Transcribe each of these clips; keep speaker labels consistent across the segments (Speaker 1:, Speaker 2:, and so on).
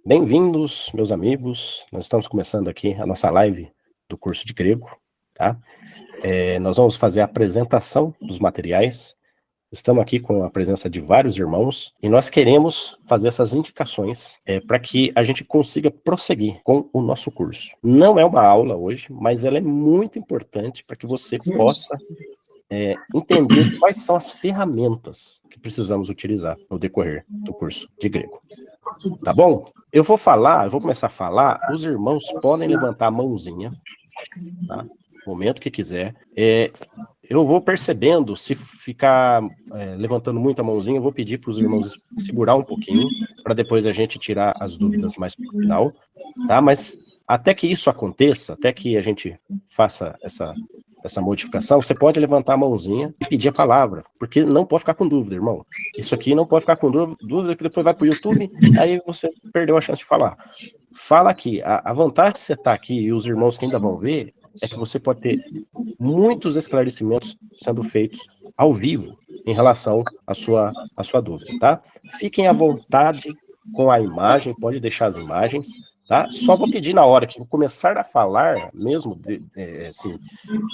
Speaker 1: Bem-vindos, meus amigos. Nós estamos começando aqui a nossa live do curso de grego, tá? Nós vamos fazer a apresentação dos materiais. Estamos aqui com a presença de vários irmãos e nós queremos fazer essas indicações para que a gente consiga prosseguir com o nosso curso. Não é uma aula hoje, mas ela é muito importante para que você possa entender quais são as ferramentas que precisamos utilizar no decorrer do curso de grego. Tá bom? Eu vou começar a falar, os irmãos podem levantar a mãozinha, tá? No momento que quiser. Eu vou percebendo, se ficar levantando muito a mãozinha, eu vou pedir para os irmãos segurar um pouquinho, para depois a gente tirar as dúvidas mais pro final, tá? Mas até que isso aconteça, até que a gente faça essa modificação, você pode levantar a mãozinha e pedir a palavra, porque não pode ficar com dúvida, irmão. Isso aqui não pode ficar com dúvida, que depois vai para o YouTube, aí você perdeu a chance de falar. Fala aqui, a vantagem de você estar aqui e os irmãos que ainda vão ver, é que você pode ter muitos esclarecimentos sendo feitos ao vivo em relação à sua dúvida, tá? Fiquem à vontade com a imagem, pode deixar as imagens, tá? Só vou pedir na hora que eu começar a falar, mesmo assim,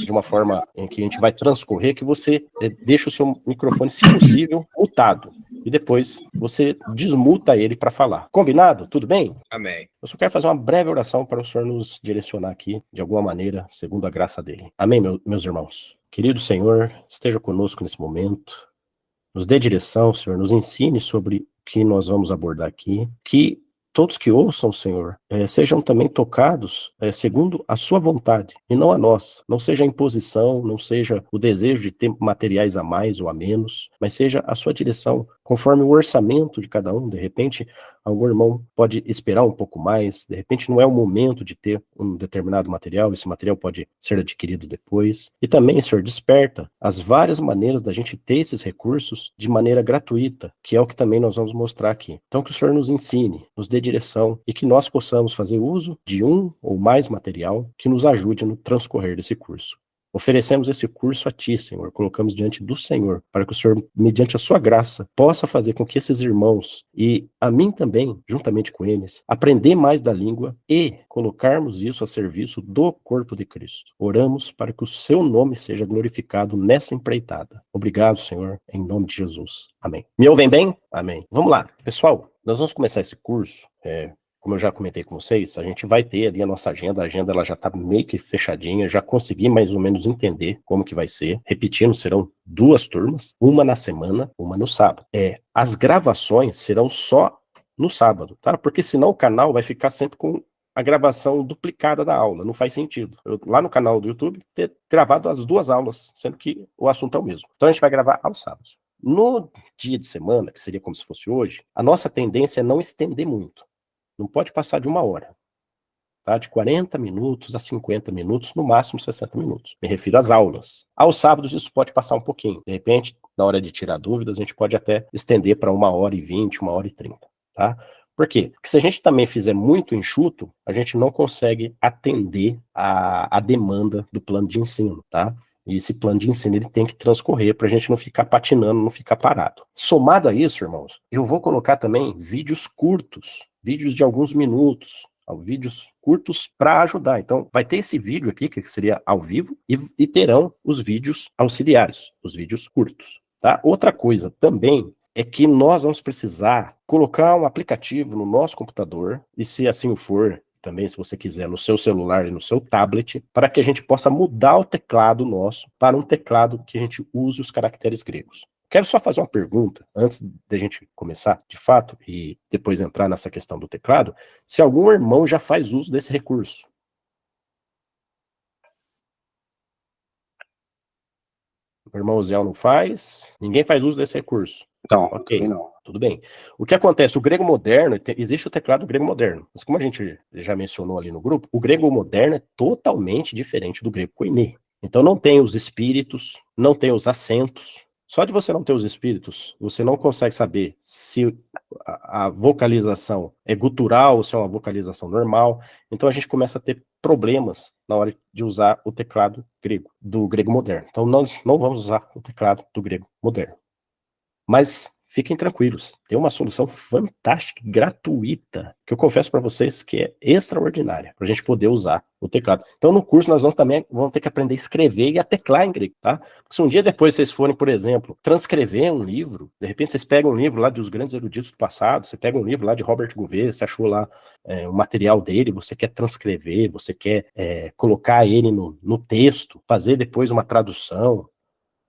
Speaker 1: de uma forma em que a gente vai transcorrer, que você deixe o seu microfone, se possível, mutado. E depois você desmuta ele para falar. Combinado? Tudo bem?
Speaker 2: Amém.
Speaker 1: Eu só quero fazer uma breve oração para o Senhor nos direcionar aqui, de alguma maneira, segundo a graça dele. Amém, meus irmãos? Querido Senhor, esteja conosco nesse momento. Nos dê direção, Senhor, nos ensine sobre o que nós vamos abordar aqui. Que todos que ouçam, Senhor, sejam também tocados segundo a sua vontade, e não a nossa. Não seja a imposição, não seja o desejo de ter materiais a mais ou a menos, mas seja a sua direção, conforme o orçamento de cada um. De repente, algum irmão pode esperar um pouco mais, de repente não é o momento de ter um determinado material, esse material pode ser adquirido depois. E também, Senhor, desperta as várias maneiras da gente ter esses recursos de maneira gratuita, que é o que também nós vamos mostrar aqui. Então, que o Senhor nos ensine, nos dê direção, e que nós possamos fazer uso de um ou mais material que nos ajude no transcorrer desse curso. Oferecemos esse curso a Ti, Senhor, colocamos diante do Senhor, para que o Senhor, mediante a sua graça, possa fazer com que esses irmãos, e a mim também, juntamente com eles, aprender mais da língua e colocarmos isso a serviço do corpo de Cristo. Oramos para que o Seu nome seja glorificado nessa empreitada. Obrigado, Senhor, em nome de Jesus. Amém. Me ouvem bem? Amém. Vamos lá. Pessoal, nós vamos começar esse curso, como eu já comentei com vocês, a gente vai ter ali a nossa agenda. A agenda ela já está meio que fechadinha, já consegui mais ou menos entender como que vai ser. Repetindo, serão 2 turmas, uma na semana, uma no sábado. As gravações serão só no sábado, tá? Porque senão o canal vai ficar sempre com a gravação duplicada da aula, não faz sentido. Lá no canal do YouTube, ter gravado as 2 aulas, sendo que o assunto é o mesmo. Então a gente vai gravar aos sábados. No dia de semana, que seria como se fosse hoje, a nossa tendência é não estender muito. Não pode passar de 1 hora, tá? De 40 minutos a 50 minutos, no máximo 60 minutos. Me refiro às aulas. Aos sábados isso pode passar um pouquinho. De repente, na hora de tirar dúvidas, a gente pode até estender para 1h20, 1h30, tá? Por quê? Porque se a gente também fizer muito enxuto, a gente não consegue atender a demanda do plano de ensino, tá? E esse plano de ensino ele tem que transcorrer para a gente não ficar patinando, não ficar parado. Somado a isso, irmãos, eu vou colocar também vídeos curtos, vídeos de alguns minutos, vídeos curtos para ajudar. Então, vai ter esse vídeo aqui, que seria ao vivo, e terão os vídeos auxiliares, os vídeos curtos, tá? Outra coisa também é que nós vamos precisar colocar um aplicativo no nosso computador, e se assim for, também, se você quiser, no seu celular e no seu tablet, para que a gente possa mudar o teclado nosso para um teclado que a gente use os caracteres gregos. Quero só fazer uma pergunta, antes de a gente começar, de fato, e depois entrar nessa questão do teclado, se algum irmão já faz uso desse recurso. O irmão Zé não faz, ninguém faz uso desse recurso.
Speaker 2: Então,
Speaker 1: ok, não. Tudo bem. O que acontece? O grego moderno, existe o teclado grego moderno, mas como a gente já mencionou ali no grupo, o grego moderno é totalmente diferente do grego koiné. Então não tem os espíritos, não tem os acentos. Só de você não ter os espíritos, você não consegue saber se a vocalização é gutural ou se é uma vocalização normal. Então a gente começa a ter problemas na hora de usar o teclado grego, do grego moderno. Então nós não vamos usar o teclado do grego moderno. Mas fiquem tranquilos. Tem uma solução fantástica, gratuita, que eu confesso para vocês que é extraordinária, para a gente poder usar o teclado. Então, no curso, nós vamos ter que aprender a escrever e a teclar em grego, tá? Porque se um dia depois vocês forem, por exemplo, transcrever um livro, de repente vocês pegam um livro lá dos grandes eruditos do passado, você pega um livro lá de Robert Gouveia, você achou lá o material dele, você quer transcrever, você quer colocar ele no texto, fazer depois uma tradução.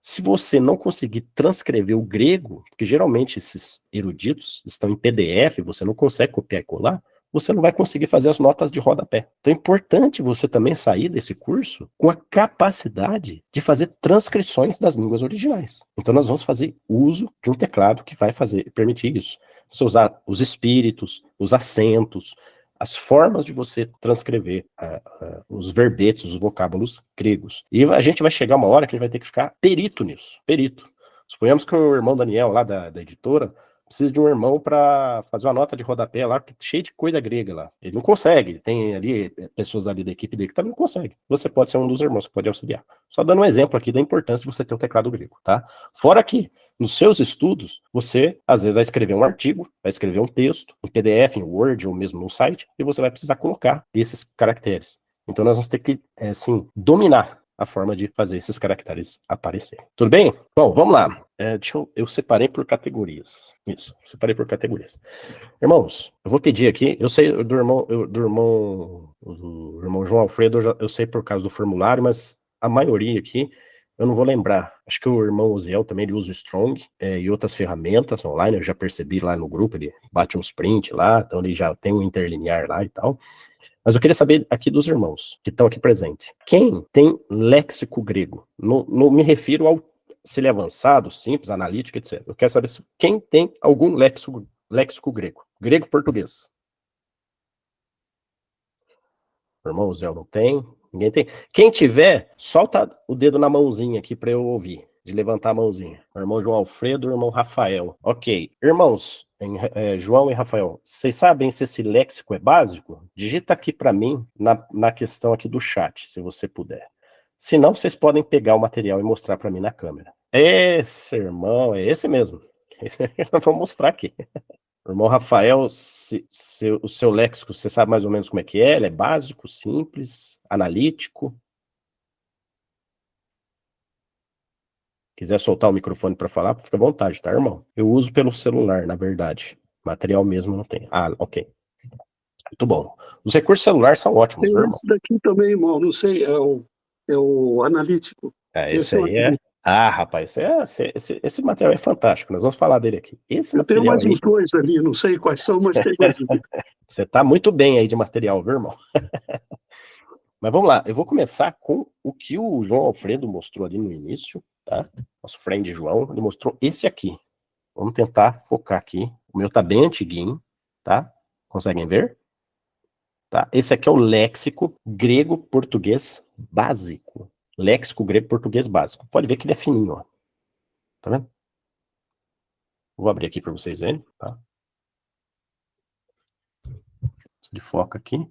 Speaker 1: Se você não conseguir transcrever o grego, porque geralmente esses eruditos estão em PDF, você não consegue copiar e colar, você não vai conseguir fazer as notas de rodapé. Então é importante você também sair desse curso com a capacidade de fazer transcrições das línguas originais. Então nós vamos fazer uso de um teclado que vai permitir isso. Você usar os espíritos, os acentos, as formas de você transcrever os verbetes, os vocábulos gregos. E a gente vai chegar uma hora que a gente vai ter que ficar perito nisso, perito. Suponhamos que o irmão Daniel, lá da editora, precisa de um irmão para fazer uma nota de rodapé lá, cheio de coisa grega lá. Ele não consegue, tem ali pessoas ali da equipe dele que também não conseguem. Você pode ser um dos irmãos que pode auxiliar. Só dando um exemplo aqui da importância de você ter o teclado grego, tá? Fora que, nos seus estudos, você, às vezes, vai escrever um artigo, vai escrever um texto, em PDF, em Word ou mesmo no site, e você vai precisar colocar esses caracteres. Então, nós vamos ter que, dominar a forma de fazer esses caracteres aparecerem. Tudo bem? Bom, vamos lá. Eu separei por categorias. Isso, separei por categorias. Irmãos, eu vou pedir aqui, eu sei do irmão João Alfredo, eu sei por causa do formulário, mas a maioria aqui eu não vou lembrar. Acho que o irmão Oziel também ele usa o Strong e outras ferramentas online, eu já percebi lá no grupo, ele bate uns print lá, então ele já tem um interlinear lá e tal. Mas eu queria saber aqui dos irmãos que estão aqui presentes. Quem tem léxico grego? Não me refiro ao se ele é avançado, simples, analítico, etc. Eu quero saber quem tem algum léxico grego. Grego-português. O irmão Zé não tem. Ninguém tem. Quem tiver, solta o dedo na mãozinha aqui para eu ouvir. De levantar a mãozinha. O irmão João Alfredo, o irmão Rafael. Ok. Irmãos, João e Rafael, vocês sabem se esse léxico é básico? Digita aqui para mim, na questão aqui do chat, se você puder. Se não, vocês podem pegar o material e mostrar para mim na câmera. Esse irmão, é esse mesmo. Eu vou mostrar aqui. Irmão Rafael, o seu léxico, você sabe mais ou menos como é que é? Ele é básico, simples, analítico? Quiser soltar o microfone para falar, fica à vontade, tá, irmão? Eu uso pelo celular, na verdade. Material mesmo não tem. Ah, ok. Muito bom. Os recursos celulares são ótimos,
Speaker 2: tem
Speaker 1: viu, irmão?
Speaker 2: Esse daqui também, irmão, não sei, é o analítico.
Speaker 1: Esse aí é... Ah, rapaz, esse material é fantástico, nós vamos falar dele aqui.
Speaker 2: Eu tenho mais uns dois ali, não sei quais são, mas tem mais um.
Speaker 1: Você tá muito bem aí de material, viu, irmão? Mas vamos lá, eu vou começar com o que o João Alfredo mostrou ali no início, tá? Nosso friend João, ele mostrou esse aqui. Vamos tentar focar aqui. O meu tá bem antiguinho, tá? Conseguem ver? Tá? Esse aqui é o léxico grego-português básico. Léxico grego-português básico. Pode ver que ele é fininho, ó. Tá vendo? Vou abrir aqui para vocês verem, tá? De foca aqui.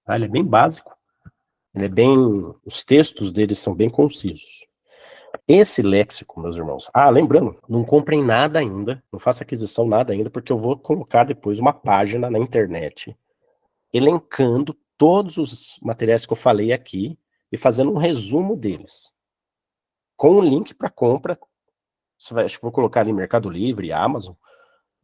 Speaker 1: Tá? Ele é bem básico. Ele é bem... Os textos dele são bem concisos. Esse léxico, meus irmãos... Ah, lembrando, não comprem nada ainda, não faça aquisição nada ainda, porque eu vou colocar depois uma página na internet elencando todos os materiais que eu falei aqui e fazendo um resumo deles. Com um link para compra. Acho que vou colocar ali Mercado Livre, Amazon.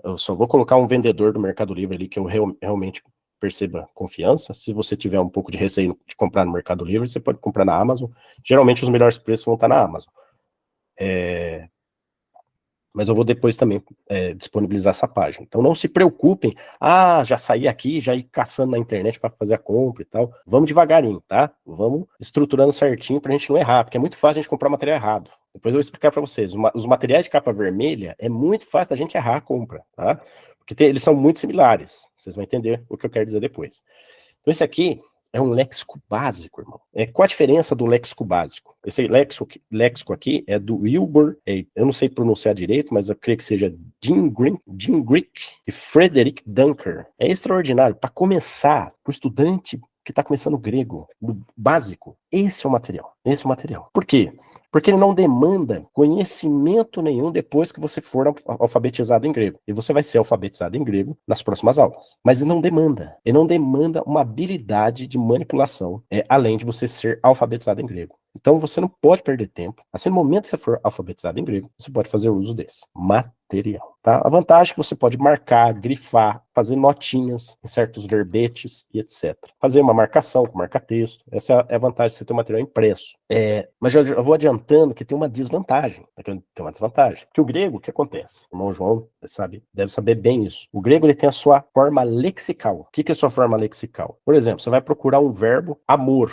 Speaker 1: Eu só vou colocar um vendedor do Mercado Livre ali que eu realmente perceba confiança. Se você tiver um pouco de receio de comprar no Mercado Livre, você pode comprar na Amazon. Geralmente os melhores preços vão estar na Amazon. Mas eu vou depois também disponibilizar essa página. Então não se preocupem, já saí aqui, já ir caçando na internet para fazer a compra e tal. Vamos devagarinho, tá? Vamos estruturando certinho pra gente não errar, porque é muito fácil a gente comprar material errado. Depois eu vou explicar para vocês. Os materiais de capa vermelha é muito fácil da gente errar a compra, tá? Porque eles são muito similares. Vocês vão entender o que eu quero dizer depois. Então esse aqui é um léxico básico, irmão. Qual a diferença do léxico básico? Esse léxico aqui é do Wilbur, eu não sei pronunciar direito, mas eu creio que seja Jim Grick e Frederick Dunker. É extraordinário. Para começar, para o estudante que está começando grego, do básico, esse é o material. Esse é o material. Por quê? Porque ele não demanda conhecimento nenhum depois que você for alfabetizado em grego. E você vai ser alfabetizado em grego nas próximas aulas. Mas ele não demanda. Ele não demanda uma habilidade de manipulação, além de você ser alfabetizado em grego. Então você não pode perder tempo. Assim, no momento que você for alfabetizado em grego, você pode fazer uso desse material. Tá? A vantagem é que você pode marcar, grifar, fazer notinhas em certos verbetes e etc. Fazer uma marcação com marca-texto. Essa é a vantagem de você ter um material impresso. Mas eu vou adiantando que tem uma desvantagem. Tem uma desvantagem. Porque o grego, o que acontece? O irmão João deve saber bem isso. O grego ele tem a sua forma lexical. O que é a sua forma lexical? Por exemplo, você vai procurar um verbo amor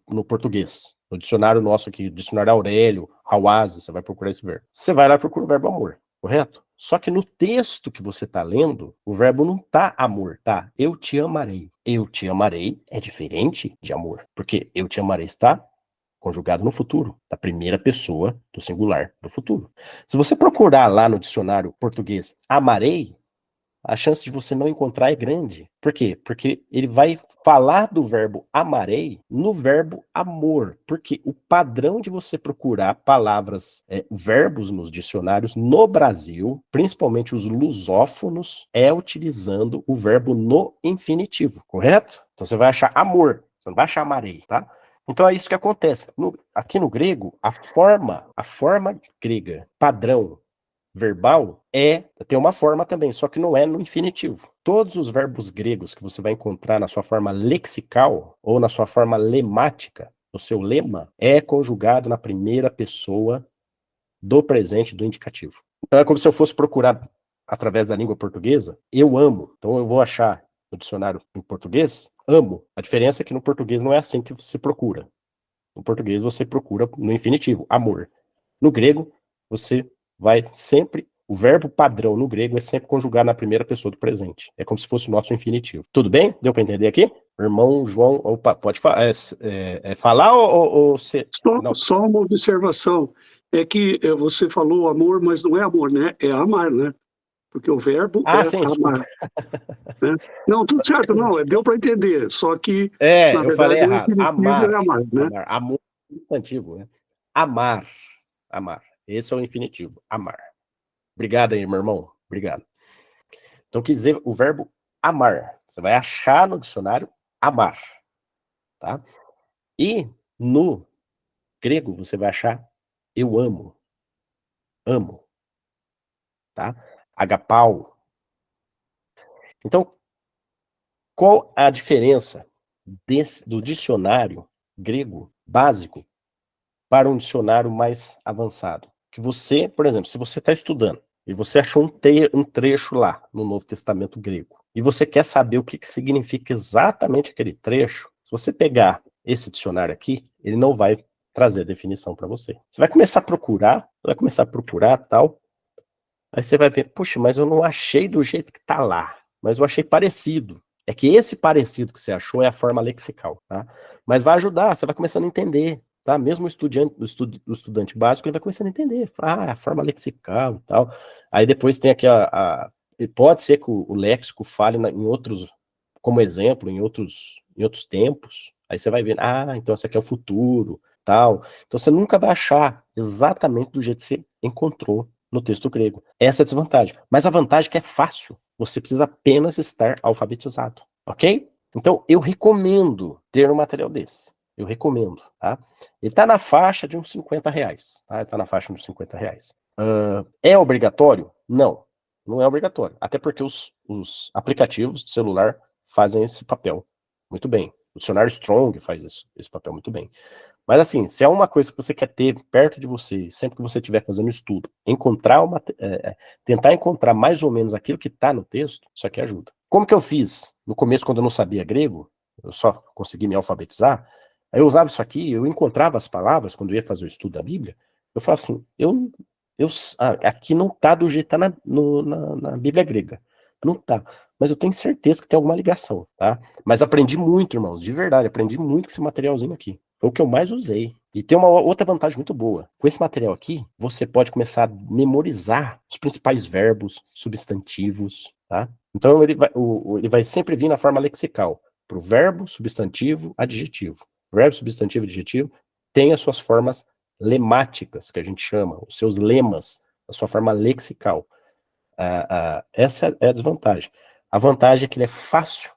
Speaker 1: no português. No dicionário nosso aqui, dicionário Aurélio, Hawazi, você vai procurar esse verbo. Você vai lá e procura o verbo amor, correto? Só que no texto que você está lendo, o verbo não tá amor, tá? Eu te amarei. Eu te amarei é diferente de amor. Porque eu te amarei está conjugado no futuro, da primeira pessoa do singular do futuro. Se você procurar lá no dicionário português amarei, a chance de você não encontrar é grande. Por quê? Porque ele vai falar do verbo amarei no verbo amor. Porque o padrão de você procurar palavras, verbos nos dicionários no Brasil, principalmente os lusófonos, é utilizando o verbo no infinitivo, correto? Então você vai achar amor, você não vai achar amarei, tá? Então é isso que acontece. Aqui no grego, a forma grega padrão verbal tem uma forma também, só que não é no infinitivo. Todos os verbos gregos que você vai encontrar na sua forma lexical ou na sua forma lemática, no seu lema, é conjugado na primeira pessoa do presente do indicativo. Então é como se eu fosse procurar através da língua portuguesa, eu amo. Então eu vou achar no dicionário em português, amo. A diferença é que no português não é assim que se procura. No português você procura no infinitivo, amor. No grego, você vai sempre, o verbo padrão no grego é sempre conjugar na primeira pessoa do presente. É como se fosse o nosso infinitivo. Tudo bem? Deu para entender aqui? Irmão João, opa, pode falar ou você...
Speaker 2: Só uma observação. É que você falou amor, mas não é amor, né? É amar, né? Porque o verbo é
Speaker 1: sim,
Speaker 2: amar.
Speaker 1: desculpa.
Speaker 2: Né? Não, tudo certo, não, deu para entender. Só que, na
Speaker 1: Eu
Speaker 2: verdade,
Speaker 1: falei
Speaker 2: o
Speaker 1: errado.
Speaker 2: infinitivo
Speaker 1: Amar.
Speaker 2: é amar, né?
Speaker 1: Amar. Amor é substantivo, né? Amar. Amar. Esse é o infinitivo. Amar. Obrigado aí, meu irmão. Obrigado. Então, quer dizer, o verbo amar. Você vai achar no dicionário amar. Tá? E no grego, você vai achar eu amo. Amo. Tá? Agapau. Então, qual a diferença do dicionário grego básico para um dicionário mais avançado? Que você, por exemplo, se você está estudando e você achou um trecho lá no Novo Testamento grego e você quer saber o que significa exatamente aquele trecho, se você pegar esse dicionário aqui, ele não vai trazer a definição para você. Você vai começar a procurar tal, aí você vai ver, puxa, mas eu não achei do jeito que está lá, mas eu achei parecido. É que esse parecido que você achou é a forma lexical, tá? Mas vai ajudar, você vai começando a entender, tá? Mesmo o estudante básico, ele vai começando a entender. A forma lexical e tal. Aí depois tem aqui pode ser que o léxico fale em outros, como exemplo, em outros tempos. Aí você vai ver, então esse aqui é o futuro, tal. Então você nunca vai achar exatamente do jeito que você encontrou no texto grego. Essa é a desvantagem. Mas a vantagem é que é fácil. Você precisa apenas estar alfabetizado, ok? Então, eu recomendo ter um material desse. Eu recomendo, tá? Ele está na faixa de uns R$50, tá? Ele está na faixa de uns R$50. É obrigatório? Não, não é obrigatório. Até porque os aplicativos de celular fazem esse papel muito bem. O dicionário Strong faz esse papel muito bem. Mas assim, se é uma coisa que você quer ter perto de você, sempre que você estiver fazendo estudo, tentar encontrar mais ou menos aquilo que está no texto, isso aqui ajuda. Como que eu fiz? No começo, quando eu não sabia grego, eu só consegui me alfabetizar, aí eu usava isso aqui, eu encontrava as palavras, quando eu ia fazer o estudo da Bíblia, eu falava assim, aqui não está do jeito que está na Bíblia grega. Não está. Mas eu tenho certeza que tem alguma ligação, tá? Mas aprendi muito, irmãos, de verdade, aprendi muito com esse materialzinho aqui. Foi o que eu mais usei. E tem uma outra vantagem muito boa. Com esse material aqui, você pode começar a memorizar os principais verbos, substantivos, tá? Então ele vai sempre vir na forma lexical. para o verbo, substantivo, adjetivo. Verbo, substantivo e adjetivo têm as suas formas lemáticas, que a gente chama, os seus lemas, a sua forma lexical. Essa é a desvantagem. A vantagem é que ele é fácil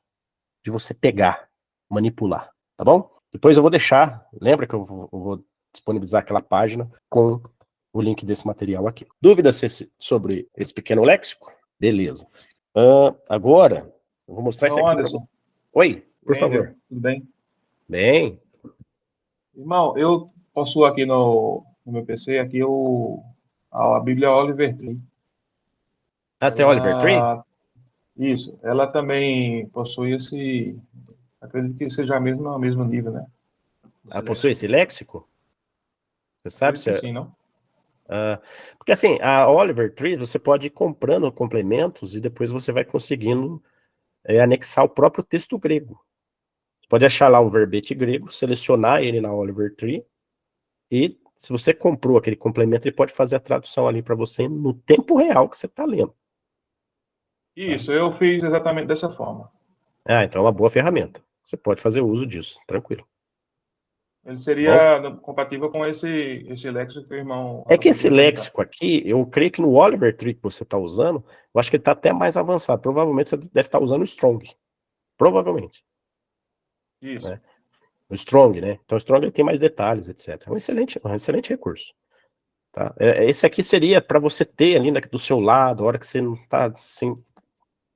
Speaker 1: de você pegar, manipular, tá bom? Depois eu vou deixar, lembra que eu vou disponibilizar aquela página com o link desse material aqui. Dúvidas sobre esse pequeno léxico? Beleza. Agora, eu vou mostrar isso aqui para você. Oi, por favor.
Speaker 3: Tudo bem?
Speaker 1: Bem.
Speaker 3: Irmão, eu possuo aqui no meu PC aqui a Bíblia Oliver Tree.
Speaker 1: Você tem Oliver Tree?
Speaker 3: Isso. Ela também possui esse... Acredito que seja o mesmo nível, né?
Speaker 1: Ela possui esse léxico? Você sabe se
Speaker 3: sim, não?
Speaker 1: Porque assim, a Oliver Tree, você pode ir comprando complementos e depois você vai conseguindo anexar o próprio texto grego. Você pode achar lá um verbete grego, selecionar ele na Oliver Tree e se você comprou aquele complemento, ele pode fazer a tradução ali para você no tempo real que você está lendo.
Speaker 3: Isso, eu fiz exatamente dessa forma.
Speaker 1: Então é uma boa ferramenta. Você pode fazer uso disso, tranquilo.
Speaker 3: Ele seria compatível com esse léxico que o irmão...
Speaker 1: É que esse léxico aqui, eu creio que no Oliver Tree que você está usando, eu acho que ele está até mais avançado. Provavelmente você deve estar usando o Strong. Provavelmente.
Speaker 3: Isso.
Speaker 1: Né? O Strong, né? Então o Strong ele tem mais detalhes, etc. É um excelente recurso. Tá? Esse aqui seria para você ter ali do seu lado, a hora que você não está sem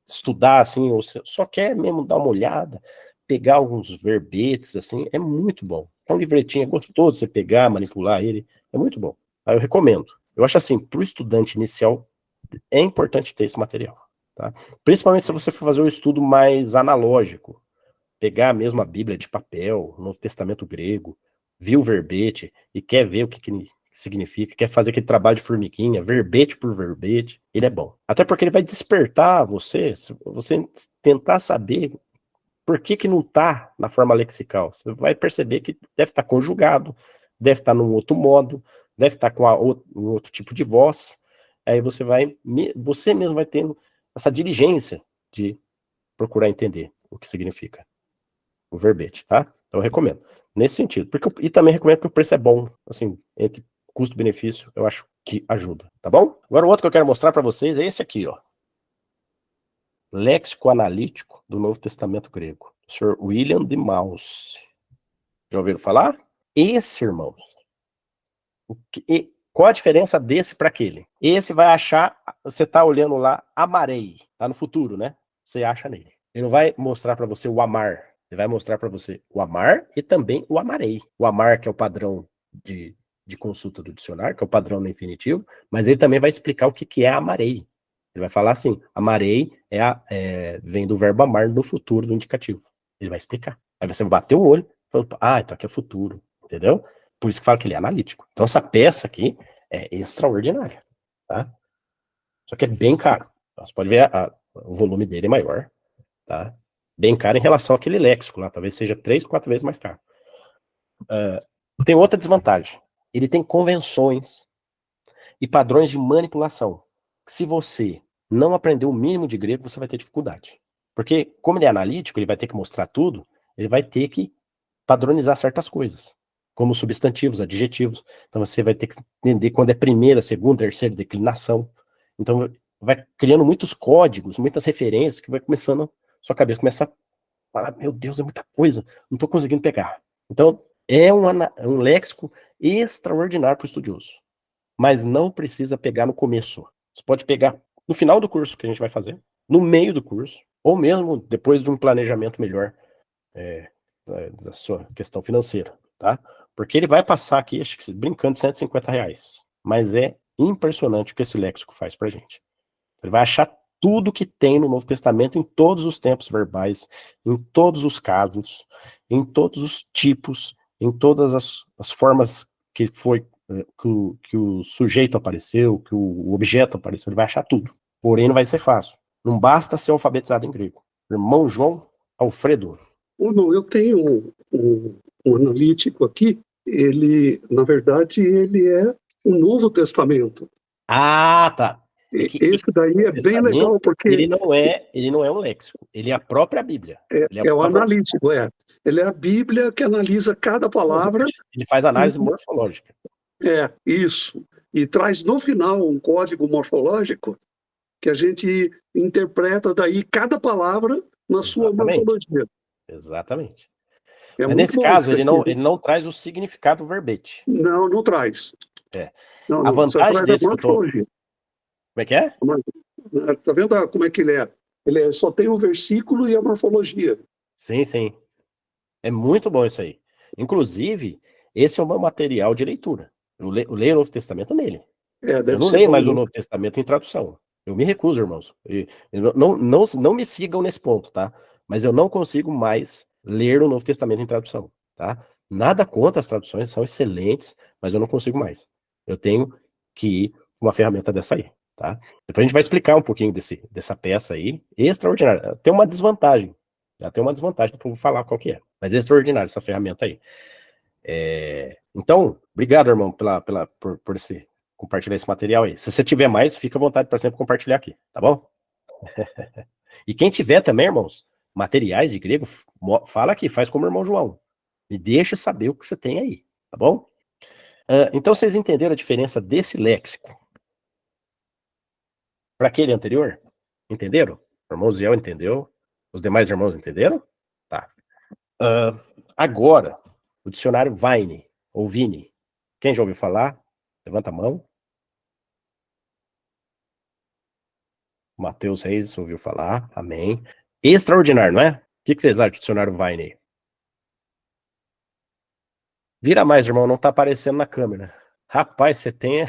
Speaker 1: estudar, assim, ou você só quer mesmo dar uma olhada, pegar alguns verbetes, assim, é muito bom. É um livretinho, é gostoso você pegar, manipular ele, é muito bom. Aí eu recomendo. Eu acho assim, para o estudante inicial, é importante ter esse material. Tá? Principalmente se você for fazer um estudo mais analógico, pegar mesmo a Bíblia de papel, o Novo Testamento grego, viu o verbete e quer ver o que significa, quer fazer aquele trabalho de formiguinha, verbete por verbete, ele é bom. Até porque ele vai despertar você, se você tentar saber por que não está na forma lexical. Você vai perceber que deve estar conjugado, deve estar num outro modo, deve estar com um outro tipo de voz. Aí você mesmo vai tendo essa diligência de procurar entender o que significa o verbete, tá? Então eu recomendo. Nesse sentido. E também recomendo que o preço é bom, assim, entre custo-benefício, eu acho que ajuda, tá bom? Agora o outro que eu quero mostrar para vocês é esse aqui, ó. Léxico Analítico do Novo Testamento Grego. Sr. William de Mouse. Já ouviram falar? Esse, irmãos. Qual a diferença desse para aquele? Esse vai achar, você tá olhando lá, amarei, tá no futuro, né? Você acha nele. Ele não vai mostrar para você o amar. Ele vai mostrar para você o amar e também o amarei. O amar, que é o padrão de consulta do dicionário, que é o padrão no infinitivo, mas ele também vai explicar o que é amarei. Ele vai falar assim, amarei vem do verbo amar no futuro do indicativo. Ele vai explicar. Aí você vai bater o olho e fala, então aqui é futuro, entendeu? Por isso que fala que ele é analítico. Então essa peça aqui é extraordinária, tá? Só que é bem caro. Você pode ver o volume dele é maior, tá? Bem caro em relação àquele léxico lá, talvez seja 3, 4 vezes mais caro. Tem outra desvantagem. Ele tem convenções e padrões de manipulação. Se você não aprender o mínimo de grego, você vai ter dificuldade. Porque, como ele é analítico, ele vai ter que mostrar tudo, ele vai ter que padronizar certas coisas, como substantivos, adjetivos. Então você vai ter que entender quando é primeira, segunda, terceira declinação. Então vai criando muitos códigos, muitas referências, que vai começando, sua cabeça começa a falar, meu Deus, é muita coisa, não estou conseguindo pegar. Então é um léxico extraordinário para o estudioso. Mas não precisa pegar no começo. Você pode pegar no final do curso que a gente vai fazer, no meio do curso, ou mesmo depois de um planejamento melhor da sua questão financeira, tá? Porque ele vai passar aqui, acho que brincando, R$150. Mas é impressionante o que esse léxico faz pra gente. Ele vai achar tudo que tem no Novo Testamento em todos os tempos verbais, em todos os casos, em todos os tipos, em todas as formas que foi que o sujeito apareceu, que o objeto apareceu, ele vai achar tudo. Porém, não vai ser fácil. Não basta ser alfabetizado em grego. Irmão João Alfredo.
Speaker 2: Não, eu tenho um analítico aqui, ele, na verdade, ele é o Novo Testamento.
Speaker 1: Ah, tá.
Speaker 2: Esse daí é bem legal, porque
Speaker 1: ele não é um léxico, ele é a própria Bíblia. Ele
Speaker 2: é o
Speaker 1: própria...
Speaker 2: analítico, Ele é a Bíblia que analisa cada palavra.
Speaker 1: Ele faz análise morfológica.
Speaker 2: Isso. E traz no final um código morfológico que a gente interpreta daí cada palavra na sua morfologia.
Speaker 1: Exatamente.
Speaker 2: É
Speaker 1: Mas
Speaker 2: muito
Speaker 1: nesse
Speaker 2: bom
Speaker 1: caso,
Speaker 2: isso aqui.
Speaker 1: ele não traz o significado verbete.
Speaker 2: Não traz.
Speaker 1: É.
Speaker 2: Não,
Speaker 1: A
Speaker 2: só
Speaker 1: vantagem
Speaker 2: traz
Speaker 1: desse
Speaker 2: a
Speaker 1: que eu tô...
Speaker 2: morfologia.
Speaker 1: Como é que é?
Speaker 2: Tá vendo como é que ele é? Só tem o versículo e a morfologia.
Speaker 1: Sim, sim. É muito bom isso aí. Inclusive, esse é o meu material de leitura. Eu leio o Novo Testamento nele.
Speaker 2: Deve
Speaker 1: Eu não
Speaker 2: ser
Speaker 1: leio
Speaker 2: bom,
Speaker 1: mais o
Speaker 2: né?
Speaker 1: Novo Testamento em tradução. Eu me recuso, irmãos. Não me sigam nesse ponto, tá? Mas eu não consigo mais ler o Novo Testamento em tradução, tá? Nada contra as traduções, são excelentes, mas eu não consigo mais. Eu tenho que ir com uma ferramenta dessa aí, tá? Depois a gente vai explicar um pouquinho dessa peça aí, extraordinária. Tem uma desvantagem, depois eu vou falar qual que é. Mas é extraordinária essa ferramenta aí. Então, obrigado, irmão, por compartilhar esse material aí. Se você tiver mais, fica à vontade para sempre compartilhar aqui, tá bom? E quem tiver também, irmãos, materiais de grego, fala aqui, faz como o irmão João. Me deixa saber o que você tem aí, tá bom? Então, vocês entenderam a diferença desse léxico para aquele anterior? Entenderam? O irmão Ziel entendeu? Os demais irmãos entenderam? Tá. Agora, o dicionário Vine, ou Vini. Quem já ouviu falar? Levanta a mão. Matheus Reis ouviu falar. Amém. Extraordinário, não é? O que vocês acham do dicionário Vine aí? Vira mais, irmão, não tá aparecendo na câmera. Rapaz, você tem...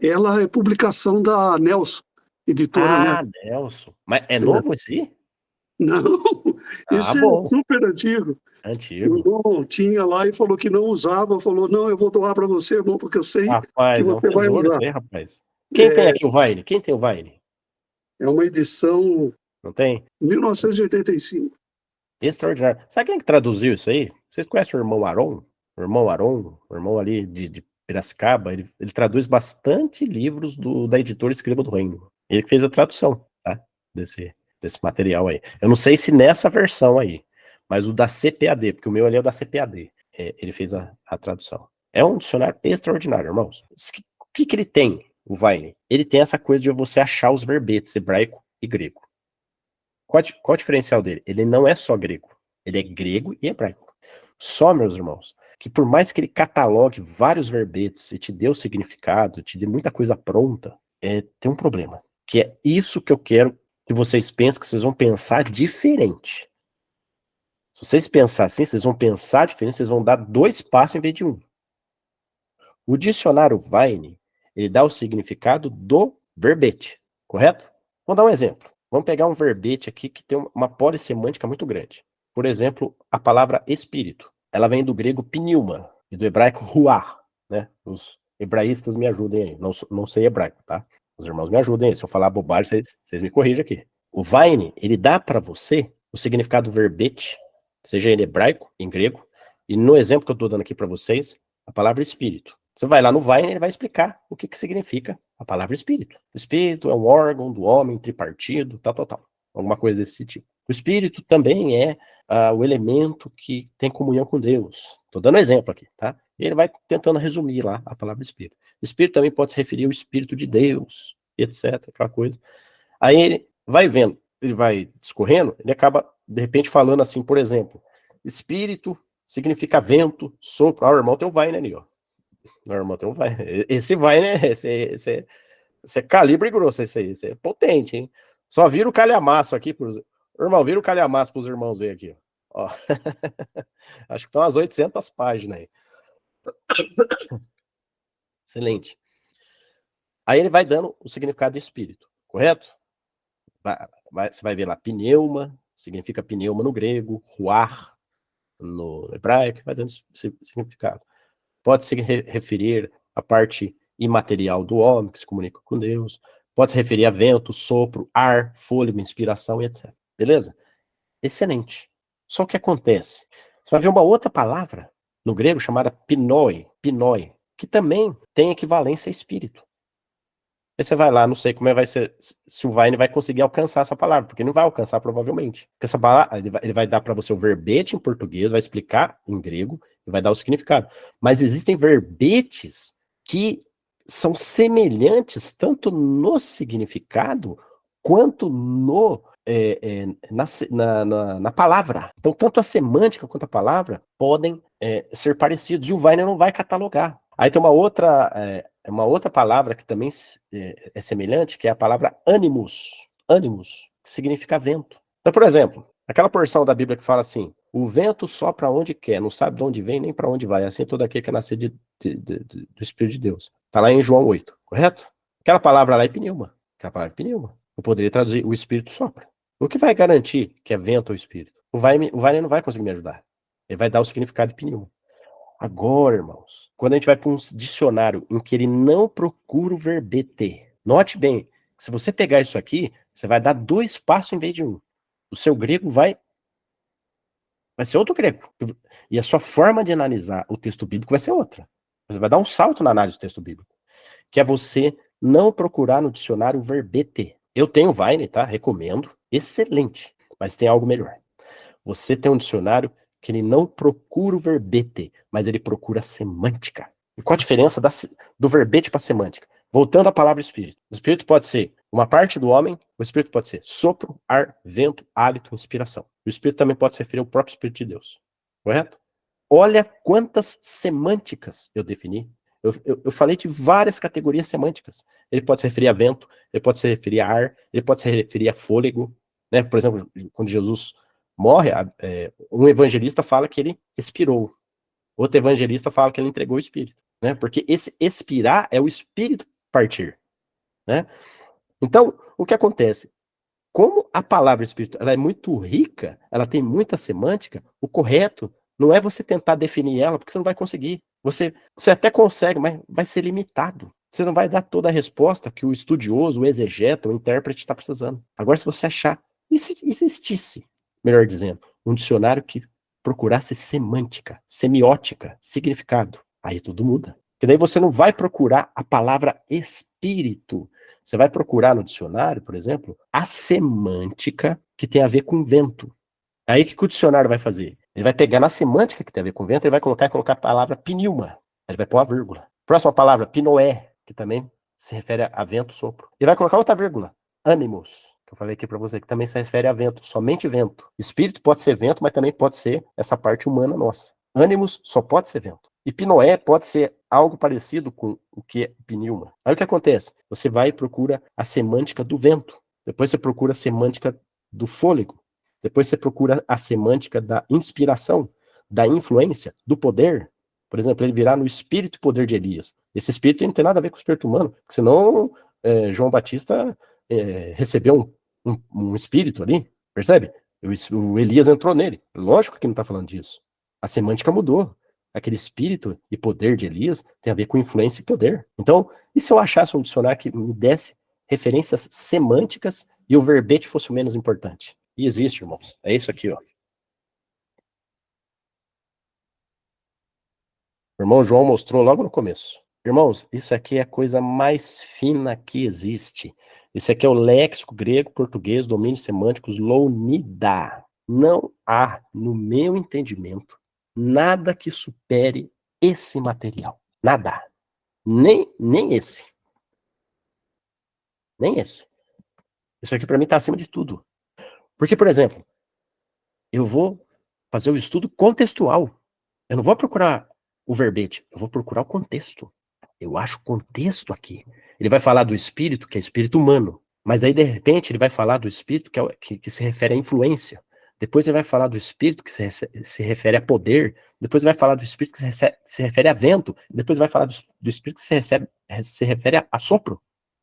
Speaker 2: Ela é publicação da Nelson, editora Nelson.
Speaker 1: Nelson. Mas é novo esse aí?
Speaker 2: Não, isso é
Speaker 1: Bom.
Speaker 2: super antigo.
Speaker 1: Antigo.
Speaker 2: O irmão tinha lá e falou que não usava, falou, não, eu vou doar para você, irmão, porque eu sei
Speaker 1: Rapaz,
Speaker 2: que você vai
Speaker 1: tesouro
Speaker 2: usar.
Speaker 1: isso aí, rapaz. Quem tem aqui o Vine? Quem tem o Vine?
Speaker 2: É uma edição
Speaker 1: Não tem?
Speaker 2: 1985.
Speaker 1: Extraordinário. Sabe quem que traduziu isso aí? Vocês conhecem o irmão Aron? O irmão ali de Piracicaba, ele traduz bastante livros da editora Escriba do Reino. Ele que fez a tradução, tá? Desse material aí. Eu não sei se nessa versão aí, mas o da CPAD, porque o meu ali é o da CPAD. Ele fez a tradução. É um dicionário extraordinário, irmãos. O que ele tem, o Vine? Ele tem essa coisa de você achar os verbetes hebraico e grego. Qual o diferencial dele? Ele não é só grego. Ele é grego e hebraico. Só, meus irmãos, que por mais que ele catalogue vários verbetes e te dê o significado, te dê muita coisa pronta, tem um problema. Que é isso que eu quero que vocês pensem, que vocês vão pensar diferente. Se vocês pensarem assim, vocês vão pensar diferente, vocês vão dar 2 passos em vez de 1. O dicionário Vine, ele dá o significado do verbete, correto? Vamos dar um exemplo. Vamos pegar um verbete aqui que tem uma polissemântica muito grande. Por exemplo, a palavra espírito. Ela vem do grego pneuma e do hebraico ruach, né? Os hebraístas me ajudem aí. Não sei hebraico, tá? Os irmãos me ajudem aí. Se eu falar bobagem, vocês me corrigem aqui. O Vine, ele dá para você o significado do verbete, seja ele hebraico, em grego, e no exemplo que eu estou dando aqui para vocês, a palavra espírito. Você vai lá no Vine, ele vai explicar o que significa a palavra espírito. Espírito é um órgão do homem tripartido, tal. Alguma coisa desse tipo. O espírito também é o elemento que tem comunhão com Deus. Estou dando exemplo aqui, tá? E ele vai tentando resumir lá a palavra espírito. Espírito também pode se referir ao Espírito de Deus, etc, aquela coisa. Aí ele vai vendo, ele vai discorrendo, ele acaba, de repente, falando assim, por exemplo, espírito significa vento, sopro. O irmão tem o Vine ali, ó. O irmão tem o Vine. Esse Vine, esse é calibre grosso, esse aí. Esse é potente, hein? Só vira o calhamaço aqui pros... Irmão, vira o calhamaço pros irmãos ver aqui, ó. Acho que estão umas 800 páginas aí. Excelente. Aí ele vai dando o significado de espírito, correto? Você vai ver lá, pneuma, significa pneuma no grego, ruach no hebraico, vai dando significado. Pode se referir à parte imaterial do homem, que se comunica com Deus, pode se referir a vento, sopro, ar, fôlego, inspiração e etc. Beleza? Excelente. Só o que acontece? Você vai ver uma outra palavra no grego chamada pinoi, que também tem equivalência a espírito. Aí você vai lá, não sei como vai ser, se o Vine vai conseguir alcançar essa palavra, porque não vai alcançar provavelmente. Porque essa palavra, ele vai dar para você o verbete em português, vai explicar em grego e vai dar o significado. Mas existem verbetes que são semelhantes tanto no significado quanto na palavra. Então, tanto a semântica quanto a palavra podem ser parecidos, e o Vine não vai catalogar. Aí tem uma outra palavra que também é semelhante, que é a palavra animus. Animus, que significa vento. Então, por exemplo, aquela porção da Bíblia que fala assim: o vento sopra onde quer, não sabe de onde vem nem para onde vai. Assim todo aquele que é nascido do Espírito de Deus. Está lá em João 8, correto? Aquela palavra lá é pneuma. Aquela palavra é pneuma. Eu poderia traduzir: o Espírito sopra. O que vai garantir que é vento ou Espírito? O Vine não vai conseguir me ajudar. Ele vai dar o significado de pneuma. Agora, irmãos, quando a gente vai para um dicionário em que ele não procura o verbete, note bem, se você pegar isso aqui, você vai dar 2 passos em vez de 1. O seu grego vai ser outro grego. E a sua forma de analisar o texto bíblico vai ser outra. Você vai dar um salto na análise do texto bíblico, que é você não procurar no dicionário o verbete. Eu tenho o Vine, tá? Recomendo. Excelente. Mas tem algo melhor. Você tem um dicionário que ele não procura o verbete, mas ele procura a semântica. E qual a diferença do verbete para a semântica? Voltando à palavra espírito. O espírito pode ser uma parte do homem, o espírito pode ser sopro, ar, vento, hálito, inspiração. O espírito também pode se referir ao próprio Espírito de Deus. Correto? Olha quantas semânticas eu defini. Eu falei de várias categorias semânticas. Ele pode se referir a vento, ele pode se referir a ar, ele pode se referir a fôlego. Né? Por exemplo, quando Jesus morre, um evangelista fala que ele expirou. Outro evangelista fala que ele entregou o Espírito. Né? Porque esse expirar é o Espírito partir. Né? Então, o que acontece? Como a palavra Espírito ela é muito rica, ela tem muita semântica, o correto não é você tentar definir ela, porque você não vai conseguir. Você até consegue, mas vai ser limitado. Você não vai dar toda a resposta que o estudioso, o exegeta, o intérprete está precisando. Agora, se você achar, e se existisse, melhor dizendo, um dicionário que procurasse semântica, semiótica, significado, aí tudo muda. Porque daí você não vai procurar a palavra espírito. Você vai procurar no dicionário, por exemplo, a semântica que tem a ver com vento. Aí o que o dicionário vai fazer? Ele vai pegar na semântica que tem a ver com vento, ele vai colocar a palavra pneuma. Ele vai pôr uma vírgula. Próxima palavra, pinoé, que também se refere a vento, sopro. Ele vai colocar outra vírgula, animus, que eu falei aqui para você, que também se refere a vento, somente vento. Espírito pode ser vento, mas também pode ser essa parte humana nossa. Animus só pode ser vento. E pinoé pode ser algo parecido com o que é pneuma. Aí o que acontece? Você vai e procura a semântica do vento. Depois você procura a semântica do fôlego. Depois você procura a semântica da inspiração, da influência, do poder. Por exemplo, ele virá no espírito e poder de Elias. Esse espírito não tem nada a ver com o espírito humano, porque senão João Batista recebeu um espírito ali, percebe? O Elias entrou nele. Lógico que não está falando disso. A semântica mudou. Aquele espírito e poder de Elias tem a ver com influência e poder. Então, e se eu achasse um dicionário que me desse referências semânticas e o verbete fosse o menos importante? E existe, irmãos. É isso aqui, ó. O irmão João mostrou logo no começo. Irmãos, isso aqui é a coisa mais fina que existe. Isso aqui é o léxico grego, português, domínios semânticos, Lounida. Não há, no meu entendimento, nada que supere esse material. Nada. Nem esse. Nem esse. Isso aqui para mim está acima de tudo. Porque, por exemplo, eu vou fazer o estudo contextual. Eu não vou procurar o verbete, eu vou procurar o contexto. Eu acho o contexto aqui. Ele vai falar do espírito, que é espírito humano. Mas aí, de repente, ele vai falar do espírito que se refere à influência. Depois ele vai falar do espírito que se refere a poder. Depois ele vai falar do espírito que se refere a vento. Depois ele vai falar do espírito que se refere a sopro,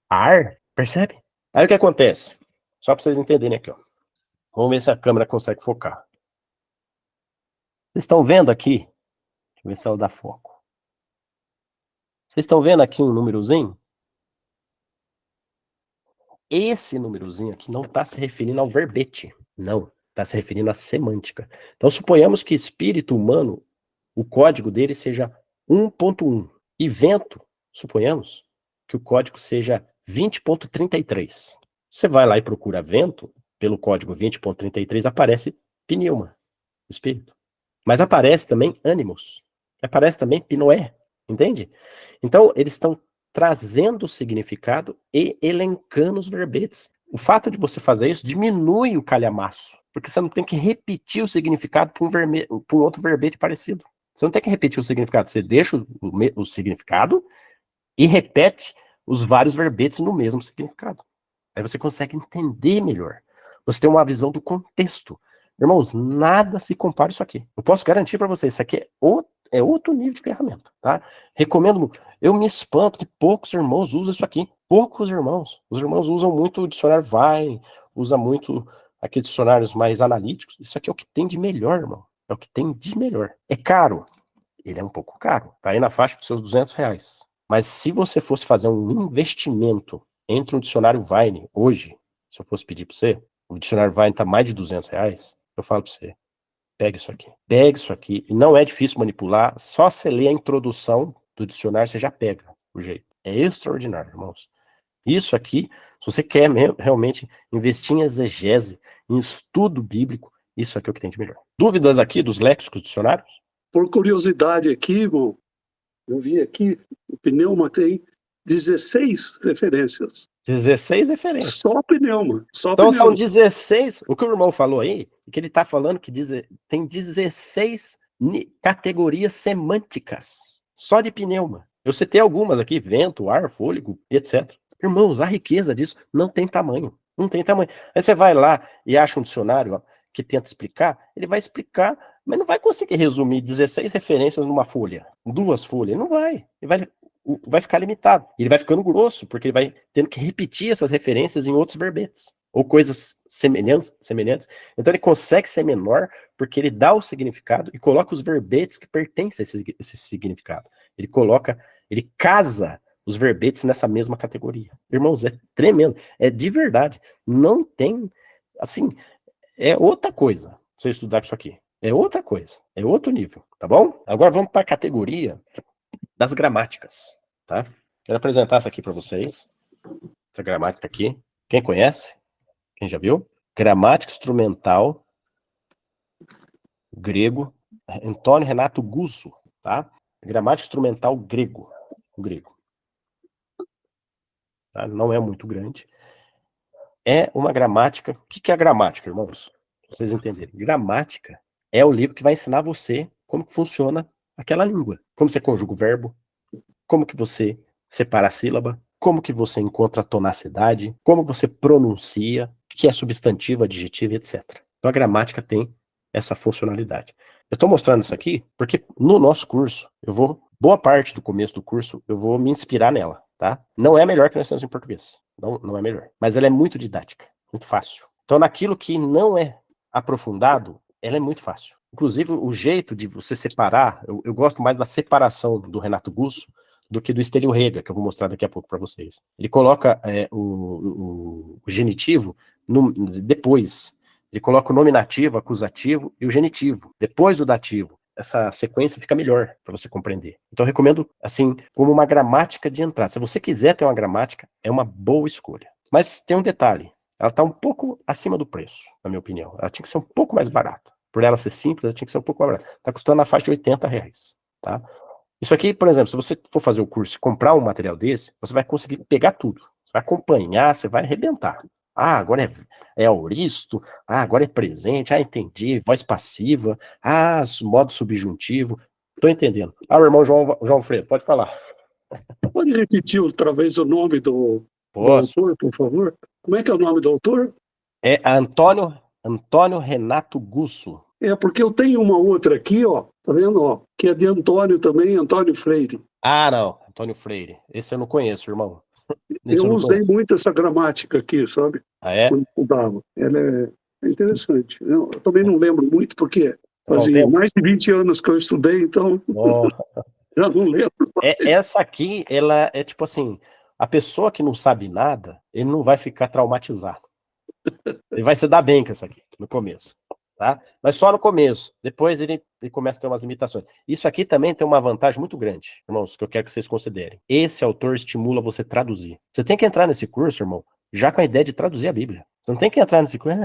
Speaker 1: a ar. Percebe? Aí o que acontece? Só para vocês entenderem aqui, ó. Vamos ver se a câmera consegue focar. Vocês estão vendo aqui? Deixa eu ver se ela dá foco. Vocês estão vendo aqui um númerozinho? Esse númerozinho aqui não está se referindo ao verbete. Não. Está se referindo à semântica. Então, suponhamos que espírito humano, o código dele seja 1.1. E vento, suponhamos que o código seja 20.33. Você vai lá e procura vento, pelo código 20.33 aparece pneuma, espírito. Mas aparece também ânimos, aparece também pinoé, entende? Então, eles estão trazendo o significado e elencando os verbetes. O fato de você fazer isso diminui o calhamaço, porque você não tem que repetir o significado para um outro verbete parecido. Você não tem que repetir o significado, você deixa o significado e repete os vários verbetes no mesmo significado. Aí você consegue entender melhor. Você tem uma visão do contexto. Irmãos, nada se compara isso aqui. Eu posso garantir para vocês, isso aqui é outro nível de ferramenta, tá? Recomendo, eu me espanto que poucos irmãos usam isso aqui. Poucos irmãos. Os irmãos usam muito o dicionário Vai, usa muito aqueles dicionários mais analíticos. Isso aqui é o que tem de melhor, irmão. É o que tem de melhor. É caro. Ele é um pouco caro. Tá aí na faixa dos seus R$200. Mas se você fosse fazer um investimento entre um dicionário Vine hoje, se eu fosse pedir para você, o dicionário Vine tá mais de R$200, eu falo para você, pega isso aqui. Pega isso aqui. E não é difícil manipular, só você ler a introdução do dicionário, você já pega o jeito. É extraordinário, irmãos. Isso aqui, se você quer realmente investir em exegese, em estudo bíblico, isso aqui é o que tem de melhor. Dúvidas aqui dos léxicos dicionários?
Speaker 2: Por curiosidade aqui, irmão, eu vi aqui, o pneuma tem 16 referências.
Speaker 1: 16 referências.
Speaker 2: Só pneuma.
Speaker 1: Então são 16. O que o irmão falou aí, que ele está falando que tem 16 categorias semânticas. Só de pneuma. Eu citei algumas aqui: vento, ar, fôlego, etc. Irmãos, a riqueza disso não tem tamanho. Não tem tamanho. Aí você vai lá e acha um dicionário que tenta explicar, ele vai explicar, mas não vai conseguir resumir 16 referências numa folha, 2 folhas. Não vai. Ele vai ficar limitado. Ele vai ficando grosso, porque ele vai tendo que repetir essas referências em outros verbetes, ou coisas semelhantes. Então ele consegue ser menor, porque ele dá o significado e coloca os verbetes que pertencem a esse significado. Ele casa os verbetes nessa mesma categoria. Irmãos, é tremendo. É de verdade. Não tem, assim, é outra coisa você estudar isso aqui. É outra coisa. É outro nível, tá bom? Agora vamos para a categoria das gramáticas, tá? Quero apresentar essa aqui para vocês. Essa gramática aqui. Quem conhece? Quem já viu? Gramática instrumental grego. Antônio Renato Gusso, tá? Gramática instrumental grego. Tá? Não é muito grande. É uma gramática. O que é a gramática, irmãos? Pra vocês entenderem. Gramática é o livro que vai ensinar você como que funciona aquela língua. Como você conjuga o verbo, como que você separa a sílaba, como que você encontra a tonacidade, como você pronuncia, o que é substantivo, adjetivo, etc. Então a gramática tem essa funcionalidade. Eu estou mostrando isso aqui porque no nosso curso, boa parte do começo do curso, eu vou me inspirar nela, tá? Não é melhor que nós temos em português. Não é melhor. Mas ela é muito didática, muito fácil. Então naquilo que não é aprofundado, ela é muito fácil. Inclusive, o jeito de você separar, eu gosto mais da separação do Renato Gusso do que do Estênio Rega, que eu vou mostrar daqui a pouco para vocês. Ele coloca o genitivo depois. Ele coloca o nominativo, acusativo e o genitivo, depois do dativo. Essa sequência fica melhor para você compreender. Então eu recomendo, assim, como uma gramática de entrada. Se você quiser ter uma gramática, é uma boa escolha. Mas tem um detalhe, ela está um pouco acima do preço, na minha opinião. Ela tinha que ser um pouco mais barata. Por ela ser simples, ela tinha que ser um pouco mais barata. Está custando na faixa de R$80, tá? Isso aqui, por exemplo, se você for fazer o curso e comprar um material desse, você vai conseguir pegar tudo. Você vai acompanhar, você vai arrebentar. Ah, agora é auristo. Ah, agora é presente. Ah, entendi. Voz passiva. Ah, modo subjuntivo. Tô entendendo. Ah, o irmão João Freire, pode falar.
Speaker 2: Pode repetir outra vez o nome do autor, por favor? Como é que é o nome do autor?
Speaker 1: É Antônio Renato Gusso.
Speaker 2: É, porque eu tenho uma outra aqui, ó, tá vendo, ó, que é de Antônio também, Antônio Freire.
Speaker 1: Ah, não, Antônio Freire. Esse eu não conheço, irmão.
Speaker 2: Eu usei muito essa gramática aqui, sabe?
Speaker 1: Ah, é?
Speaker 2: Quando estudava. Ela é interessante. Eu também não lembro muito, porque fazia mais de 20 anos que eu estudei, então já não lembro mais.
Speaker 1: Essa aqui, ela é tipo assim, a pessoa que não sabe nada, ele não vai ficar traumatizado. Ele vai se dar bem com essa aqui, no começo. tá? Mas só no começo. Depois ele começa a ter umas limitações. Isso aqui também tem uma vantagem muito grande, irmãos, que eu quero que vocês considerem. Esse autor estimula você a traduzir. Você tem que entrar nesse curso, irmão, já com a ideia de traduzir a Bíblia. Você não tem que entrar nesse curso,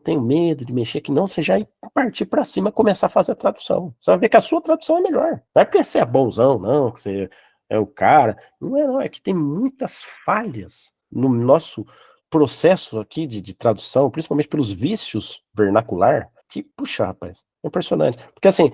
Speaker 1: tenho medo de mexer aqui. Não, você já partir para cima e começar a fazer a tradução. Você vai ver que a sua tradução é melhor. Não é porque você é bonzão, não, que você é o cara. Não, é que tem muitas falhas no nosso processo aqui de tradução, principalmente pelos vícios vernacular, que, puxa, rapaz, é impressionante. Porque, assim,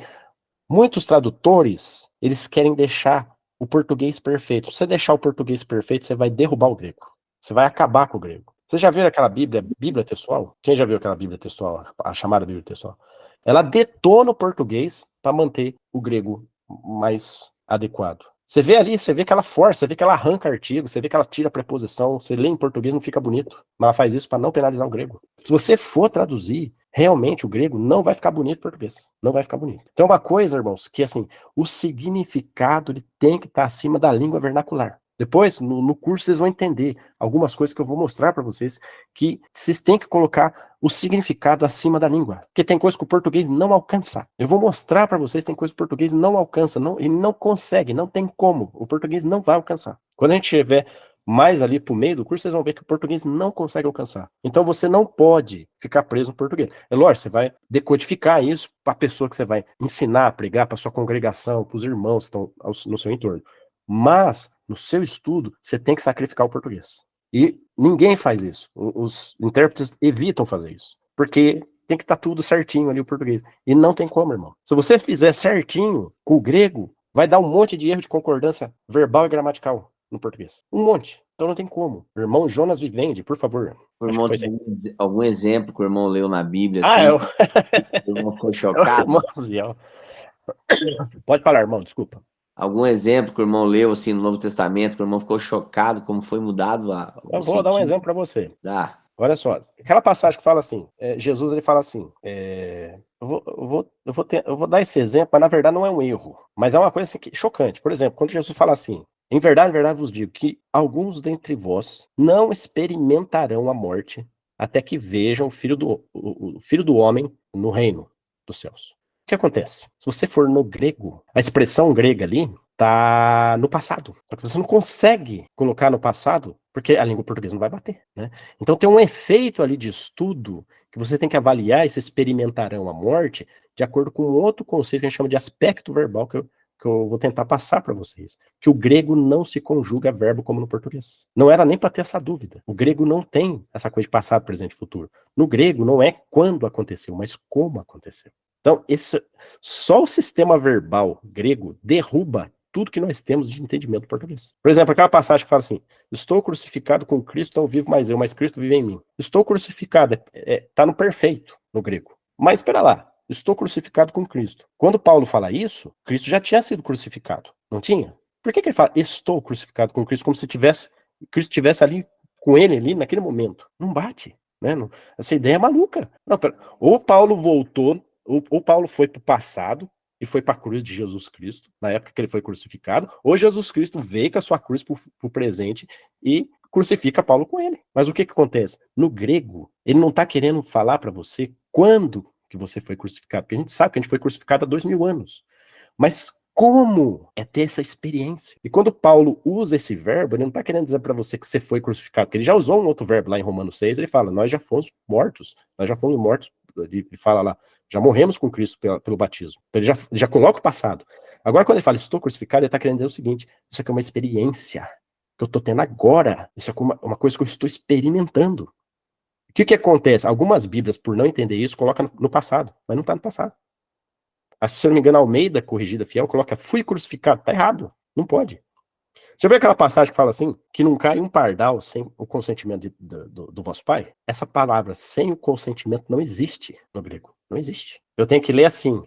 Speaker 1: muitos tradutores, eles querem deixar o português perfeito. Se você deixar o português perfeito, você vai derrubar o grego. Você vai acabar com o grego. Você já viu aquela Bíblia textual? Quem já viu aquela Bíblia textual, a chamada Bíblia textual? Ela detona o português para manter o grego mais adequado. Você vê ali, você vê que ela força, você vê que ela arranca artigo, você vê que ela tira preposição, você lê em português não fica bonito, mas ela faz isso para não penalizar o grego. Se você for traduzir, realmente o grego não vai ficar bonito em português, não vai ficar bonito. Então uma coisa, irmãos, que assim, o significado ele tem que estar acima da língua vernacular. Depois, no curso, vocês vão entender algumas coisas que eu vou mostrar para vocês, que vocês têm que colocar o significado acima da língua. Porque tem coisa que o português não alcança. Eu vou mostrar para vocês, tem coisa que o português não alcança, ele não consegue, não tem como. O português não vai alcançar. Quando a gente estiver mais ali pro meio do curso, vocês vão ver que o português não consegue alcançar. Então você não pode ficar preso no português. É lógico, você vai decodificar isso para a pessoa que você vai ensinar a pregar, para sua congregação, para os irmãos que estão no seu entorno. Mas, no seu estudo, você tem que sacrificar o português. E ninguém faz isso. Os intérpretes evitam fazer isso. Porque tem que estar tudo certinho ali o português. E não tem como, irmão. Se você fizer certinho com o grego, vai dar um monte de erro de concordância verbal e gramatical no português. Um monte. Então não tem como. Irmão Jonas Vivendi, por favor.
Speaker 4: O irmão tem algum exemplo que o irmão leu na Bíblia? O irmão ficou chocado?
Speaker 1: Pode falar, irmão, desculpa.
Speaker 4: Algum exemplo que o irmão leu assim no Novo Testamento, que o irmão ficou chocado, como foi mudado
Speaker 1: Eu vou dar um exemplo para você.
Speaker 4: Dá.
Speaker 1: Olha só, aquela passagem que fala assim, Jesus ele fala assim, eu vou dar esse exemplo, mas na verdade não é um erro, mas é uma coisa assim, chocante. Por exemplo, quando Jesus fala assim, em verdade vos digo que alguns dentre vós não experimentarão a morte até que vejam o filho do homem no reino dos céus. O que acontece? Se você for no grego, a expressão grega ali tá no passado. Só que você não consegue colocar no passado, porque a língua portuguesa não vai bater, né? Então tem um efeito ali de estudo que você tem que avaliar e se experimentarão a morte de acordo com outro conceito que a gente chama de aspecto verbal, que eu vou tentar passar para vocês. Que o grego não se conjuga verbo como no português. Não era nem para ter essa dúvida. O grego não tem essa coisa de passado, presente e futuro. No grego não é quando aconteceu, mas como aconteceu. Então, só o sistema verbal grego derruba tudo que nós temos de entendimento português. Por exemplo, aquela passagem que fala assim, estou crucificado com Cristo, não vivo mais eu, mas Cristo vive em mim. Estou crucificado, está no perfeito, no grego. Mas espera lá, estou crucificado com Cristo. Quando Paulo fala isso, Cristo já tinha sido crucificado, não tinha? Por que ele fala, estou crucificado com Cristo, como se Cristo estivesse ali com ele, ali naquele momento? Não bate, né? Essa ideia é maluca. Não, ou Paulo voltou, ou Paulo foi para o passado e foi para a cruz de Jesus Cristo, na época que ele foi crucificado, ou Jesus Cristo veio com a sua cruz para o presente e crucifica Paulo com ele. Mas o que acontece? No grego, ele não está querendo falar para você quando que você foi crucificado, porque a gente sabe que a gente foi crucificado há 2000 anos. Mas como é ter essa experiência? E quando Paulo usa esse verbo, ele não está querendo dizer para você que você foi crucificado, porque ele já usou um outro verbo lá em Romanos 6, ele fala, nós já fomos mortos, ele fala lá, já morremos com Cristo pelo batismo. Então ele já coloca o passado. Agora, quando ele fala, estou crucificado, ele está querendo dizer o seguinte, isso aqui é uma experiência que eu estou tendo agora, isso aqui é uma coisa que eu estou experimentando. O que acontece? Algumas Bíblias, por não entender isso, colocam no passado, mas não está no passado. Se eu não me engano, a Almeida, corrigida fiel, coloca, fui crucificado, está errado, não pode. Você vê aquela passagem que fala assim, que não cai um pardal sem o consentimento do vosso pai? Essa palavra, sem o consentimento, não existe no grego. Não existe. Eu tenho que ler assim,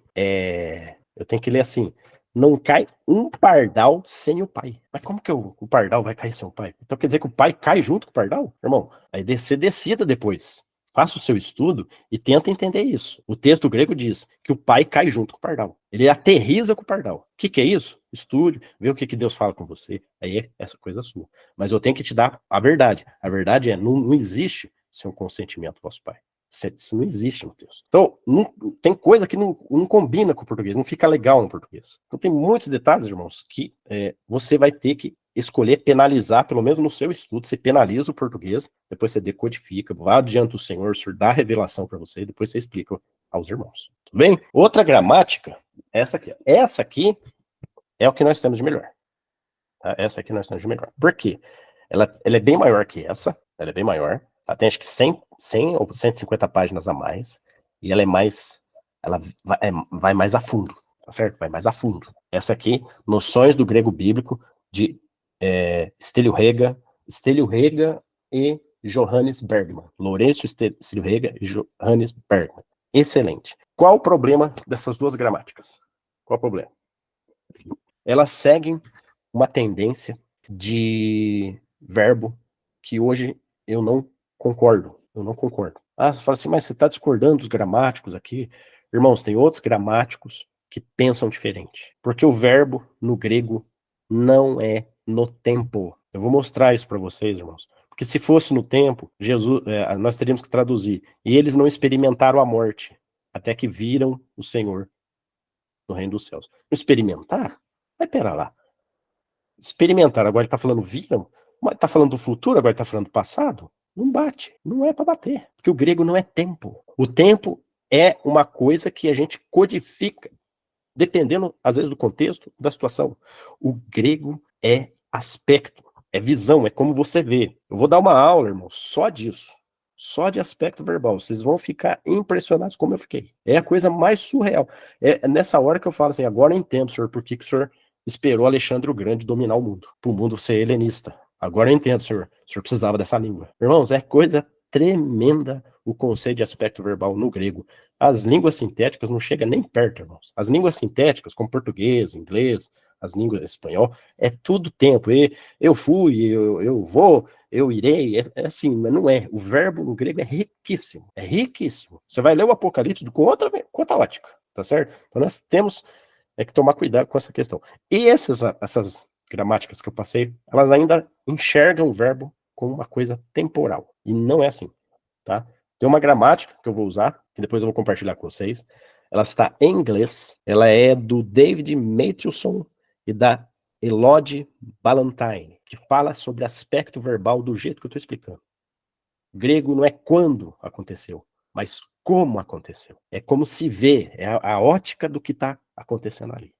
Speaker 1: não cai um pardal sem o pai. Mas como que o pardal vai cair sem o pai? Então quer dizer que o pai cai junto com o pardal? Irmão, aí você decida depois. Faça o seu estudo e tenta entender isso. O texto grego diz que o pai cai junto com o pardal. Ele aterriza com o pardal. O que é isso? Estude, vê o que Deus fala com você. Aí é essa coisa sua. Mas eu tenho que te dar a verdade. A verdade não existe sem o consentimento do vosso pai. Isso não existe no texto. Então, tem coisa que não combina com o português, não fica legal no português. Então, tem muitos detalhes, irmãos, que você vai ter que escolher penalizar, pelo menos no seu estudo, você penaliza o português, depois você decodifica, vai adiante do Senhor, o Senhor dá a revelação para você, e depois você explica aos irmãos. Tudo bem? Outra gramática, essa aqui. Essa aqui é o que nós temos de melhor. Tá? Essa aqui nós temos de melhor. Por quê? Ela é bem maior que essa, ela é bem maior. Ela tem acho que 100 ou 150 páginas a mais, e ela é mais, ela vai mais a fundo, tá certo? Vai mais a fundo. Essa aqui, Noções do Grego Bíblico, de Stélio Rega e Johannes Bergman. Lourenço Stélio Rega e Johannes Bergman. Excelente. Qual o problema dessas duas gramáticas? Qual o problema? Elas seguem uma tendência de verbo que hoje eu não concordo. Eu não concordo. Ah, você fala assim, mas você está discordando dos gramáticos aqui? Irmãos, tem outros gramáticos que pensam diferente. Porque o verbo no grego não é no tempo. Eu vou mostrar isso para vocês, irmãos. Porque se fosse no tempo, nós teríamos que traduzir. E eles não experimentaram a morte, até que viram o Senhor no reino dos céus. Não experimentaram? Mas pera lá. Experimentaram, agora ele está falando viram? Mas está falando do futuro, agora está falando do passado? Não bate, não é para bater. Porque o grego não é tempo. O tempo é uma coisa que a gente codifica, dependendo, às vezes, do contexto, da situação. O grego é aspecto, é visão, é como você vê. Eu vou dar uma aula, irmão, só disso. Só de aspecto verbal. Vocês vão ficar impressionados como eu fiquei. É a coisa mais surreal. É nessa hora que eu falo assim, agora eu entendo, senhor, por que o senhor esperou Alexandre o Grande dominar o mundo, para o mundo ser helenista. Agora eu entendo, senhor. O senhor precisava dessa língua. Irmãos, é coisa tremenda o conceito de aspecto verbal no grego. As línguas sintéticas não chegam nem perto, irmãos. As línguas sintéticas, como português, inglês, as línguas espanhol, é tudo tempo. Eu fui, eu vou, eu irei, é assim, mas não é. O verbo no grego é riquíssimo. É riquíssimo. Você vai ler o Apocalipse com outra ótica, tá certo? Então nós temos que tomar cuidado com essa questão. E essas gramáticas que eu passei, elas ainda enxergam o verbo como uma coisa temporal. E não é assim, tá? Tem uma gramática que eu vou usar, que depois eu vou compartilhar com vocês. Ela está em inglês, ela é do David Matthewson e da Elodie Ballantine, que fala sobre aspecto verbal do jeito que eu estou explicando. Grego não é quando aconteceu, mas como aconteceu. É como se vê, é a ótica do que está acontecendo ali.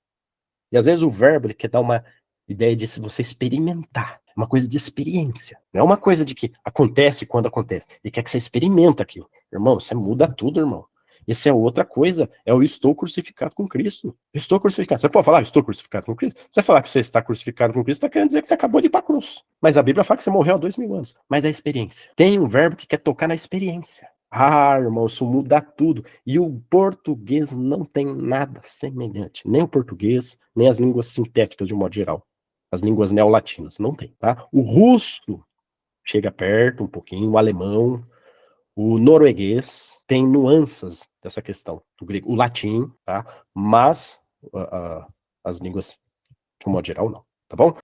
Speaker 1: E às vezes o verbo ele quer dar uma ideia de se você experimentar, uma coisa de experiência. Não é uma coisa de que acontece quando acontece. Ele quer que você experimenta aquilo. Irmão, você muda tudo, irmão. Isso é outra coisa, é o estou crucificado com Cristo. Estou crucificado. Você pode falar, estou crucificado com Cristo? Você falar que você está crucificado com Cristo, está querendo dizer que você acabou de ir para a cruz. Mas a Bíblia fala que você morreu há 2000 anos. Mas é a experiência. Tem um verbo que quer tocar na experiência. Ah, irmão, isso muda tudo. E o português não tem nada semelhante. Nem o português, nem as línguas sintéticas, de um modo geral. As línguas neolatinas, não tem, tá? O russo chega perto um pouquinho, o alemão, o norueguês tem nuances dessa questão do grego, o latim, tá? Mas as línguas, de um modo geral, não, tá bom?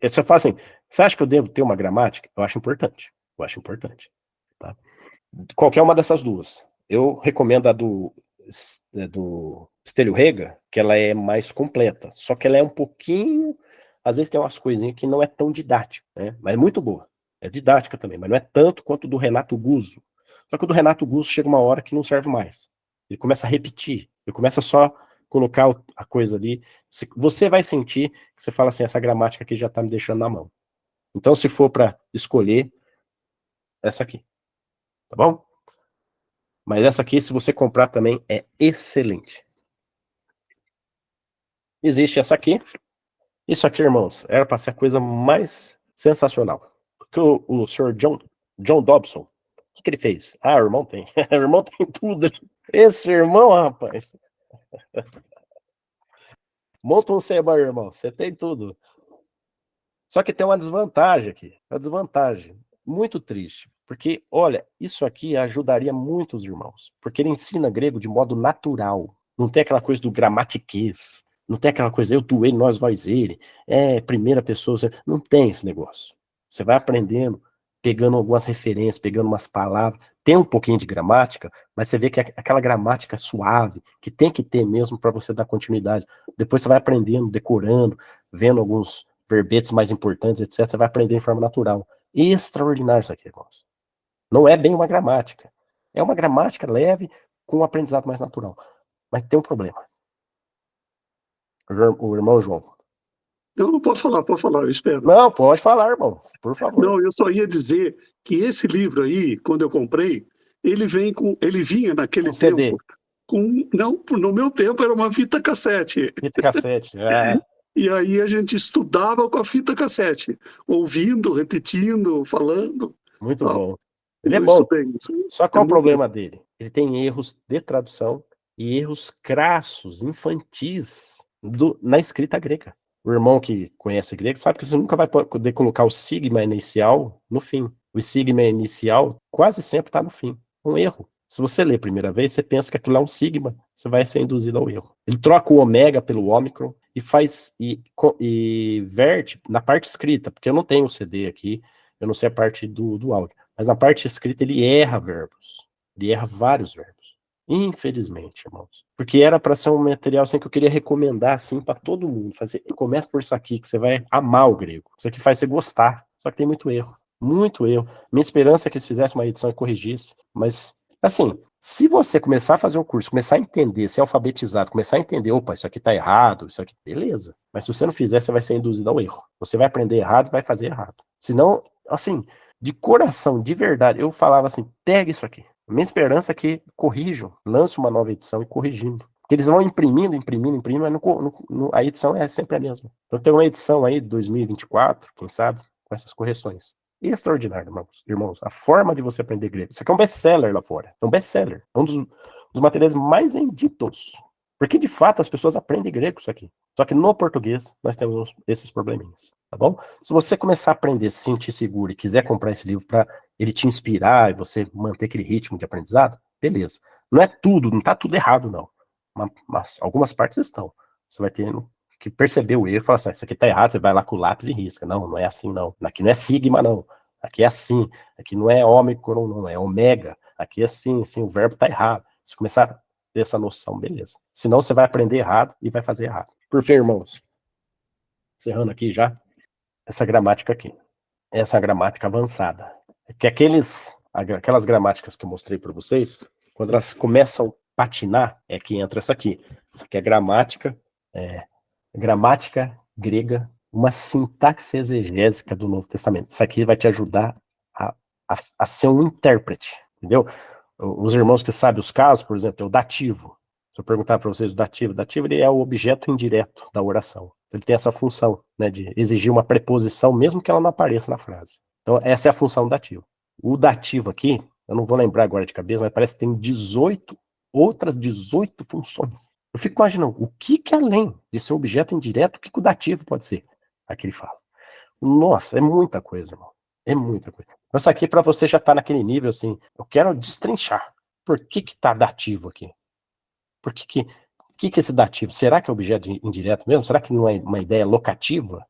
Speaker 1: Você fala assim, você acha que eu devo ter uma gramática? Eu acho importante, tá? Qualquer uma dessas duas. Eu recomendo a do Stélio Rega, que ela é mais completa, só que ela é um pouquinho, às vezes tem umas coisinhas que não é tão didática, né? Mas é muito boa. É didática também, mas não é tanto quanto do Renato Guzzo. Só que o do Renato Guzzo chega uma hora que não serve mais. Ele começa a repetir, ele começa só colocar a coisa ali. Você vai sentir que você fala assim, essa gramática aqui já tá me deixando na mão. Então, se for para escolher, essa aqui. Tá bom? Mas essa aqui, se você comprar também, é excelente. Existe essa aqui. Isso aqui, irmãos, era para ser a coisa mais sensacional. Porque o Sr. John Dobson, o que ele fez? Ah, o irmão tem. O irmão tem tudo. Esse irmão, rapaz. Monta um seba, irmão. Você tem tudo. Só que tem uma desvantagem aqui. Uma desvantagem. Muito triste. Porque, olha, isso aqui ajudaria muito os irmãos. Porque ele ensina grego de modo natural. Não tem aquela coisa do gramatiquês. Não tem aquela coisa, eu, tu, ele, nós, vós, ele. É primeira pessoa. Não tem esse negócio. Você vai aprendendo pegando algumas referências, pegando umas palavras, tem um pouquinho de gramática, mas você vê que aquela gramática suave, que tem que ter mesmo para você dar continuidade. Depois você vai aprendendo, decorando, vendo alguns verbetes mais importantes, etc. Você vai aprender de forma natural. Extraordinário isso aqui, irmãos. Não é bem uma gramática. É uma gramática leve com um aprendizado mais natural. Mas tem um problema. O irmão João.
Speaker 2: Eu não posso falar, eu espero.
Speaker 1: Não, pode falar, irmão, por favor.
Speaker 2: Não, eu só ia dizer que esse livro aí, quando eu comprei, ele vinha naquele tempo
Speaker 1: CD.
Speaker 2: não, no meu tempo era uma fita cassete.
Speaker 1: Fita cassete, é.
Speaker 2: E aí a gente estudava com a fita cassete, ouvindo, repetindo, falando.
Speaker 1: Muito
Speaker 2: Tá.
Speaker 1: bom. Ele é bom. Só qual é o problema
Speaker 2: bom.
Speaker 1: dele? Ele tem erros de tradução e erros crassos, infantis, na escrita grega. O irmão que conhece grego sabe que você nunca vai poder colocar o sigma inicial no fim. O sigma inicial quase sempre está no fim. Um erro. Se você lê a primeira vez, você pensa que aquilo é um sigma, você vai ser induzido ao erro. Ele troca o ômega pelo ômicron e faz e verte na parte escrita, porque eu não tenho o CD aqui, eu não sei a parte do áudio, mas na parte escrita ele erra verbos. Ele erra vários verbos. Infelizmente, irmãos. Porque era para ser um material assim, que eu queria recomendar assim para todo mundo. Começa por isso aqui, que você vai amar o grego. Isso aqui faz você gostar. Só que tem muito erro. Muito erro. Minha esperança é que eles fizessem uma edição e corrigissem. Mas, assim, se você começar a fazer o curso, começar a entender, ser alfabetizado, começar a entender, opa, isso aqui tá errado, isso aqui, beleza. Mas se você não fizer, você vai ser induzido ao erro. Você vai aprender errado e vai fazer errado. Senão, assim, de coração, de verdade, eu falava assim, pega isso aqui. A minha esperança é que corrijam, lancem uma nova edição e corrigindo. Porque eles vão imprimindo, mas a edição é sempre a mesma. Então tem uma edição aí de 2024, quem sabe, com essas correções. Extraordinário, irmãos. A forma de você aprender grego. Isso aqui é um best-seller lá fora. É um best-seller. É um dos materiais mais vendidos. Porque, de fato, as pessoas aprendem grego isso aqui. Só que no português, nós temos esses probleminhas, tá bom? Se você começar a aprender, se sentir seguro e quiser comprar esse livro para ele te inspirar e você manter aquele ritmo de aprendizado, beleza. Não é tudo, não tá tudo errado, não. Mas algumas partes estão. Você vai ter que perceber o erro e falar assim, isso aqui tá errado, você vai lá com o lápis e risca. Não, não é assim, não. Aqui não é sigma, não. Aqui é assim. Aqui não é ômicron, não. É ômega. Aqui é assim, o verbo tá errado. Se começar a ter essa noção, beleza. Senão você vai aprender errado e vai fazer errado. Por fim, irmãos, encerrando aqui já, essa gramática aqui. Essa é a gramática avançada. Que aquelas gramáticas que eu mostrei para vocês, quando elas começam a patinar, é que entra essa aqui. Essa aqui é gramática grega, uma sintaxe exegésica do Novo Testamento. Isso aqui vai te ajudar a ser um intérprete, entendeu? Os irmãos que sabem os casos, por exemplo, é o dativo. Se eu perguntar para vocês o dativo ele é o objeto indireto da oração. Ele tem essa função, né, de exigir uma preposição, mesmo que ela não apareça na frase. Então, essa é a função do dativo. O dativo aqui, eu não vou lembrar agora de cabeça, mas parece que tem outras 18 funções. Eu fico imaginando, o que além de ser objeto indireto, o que o dativo pode ser? Aqui ele fala. Nossa, é muita coisa, irmão. É muita coisa. Então, isso aqui para você já tá naquele nível assim, eu quero destrinchar. Por que tá dativo aqui? Por que é esse dativo? Será que é objeto indireto mesmo? Será que não é uma ideia locativa?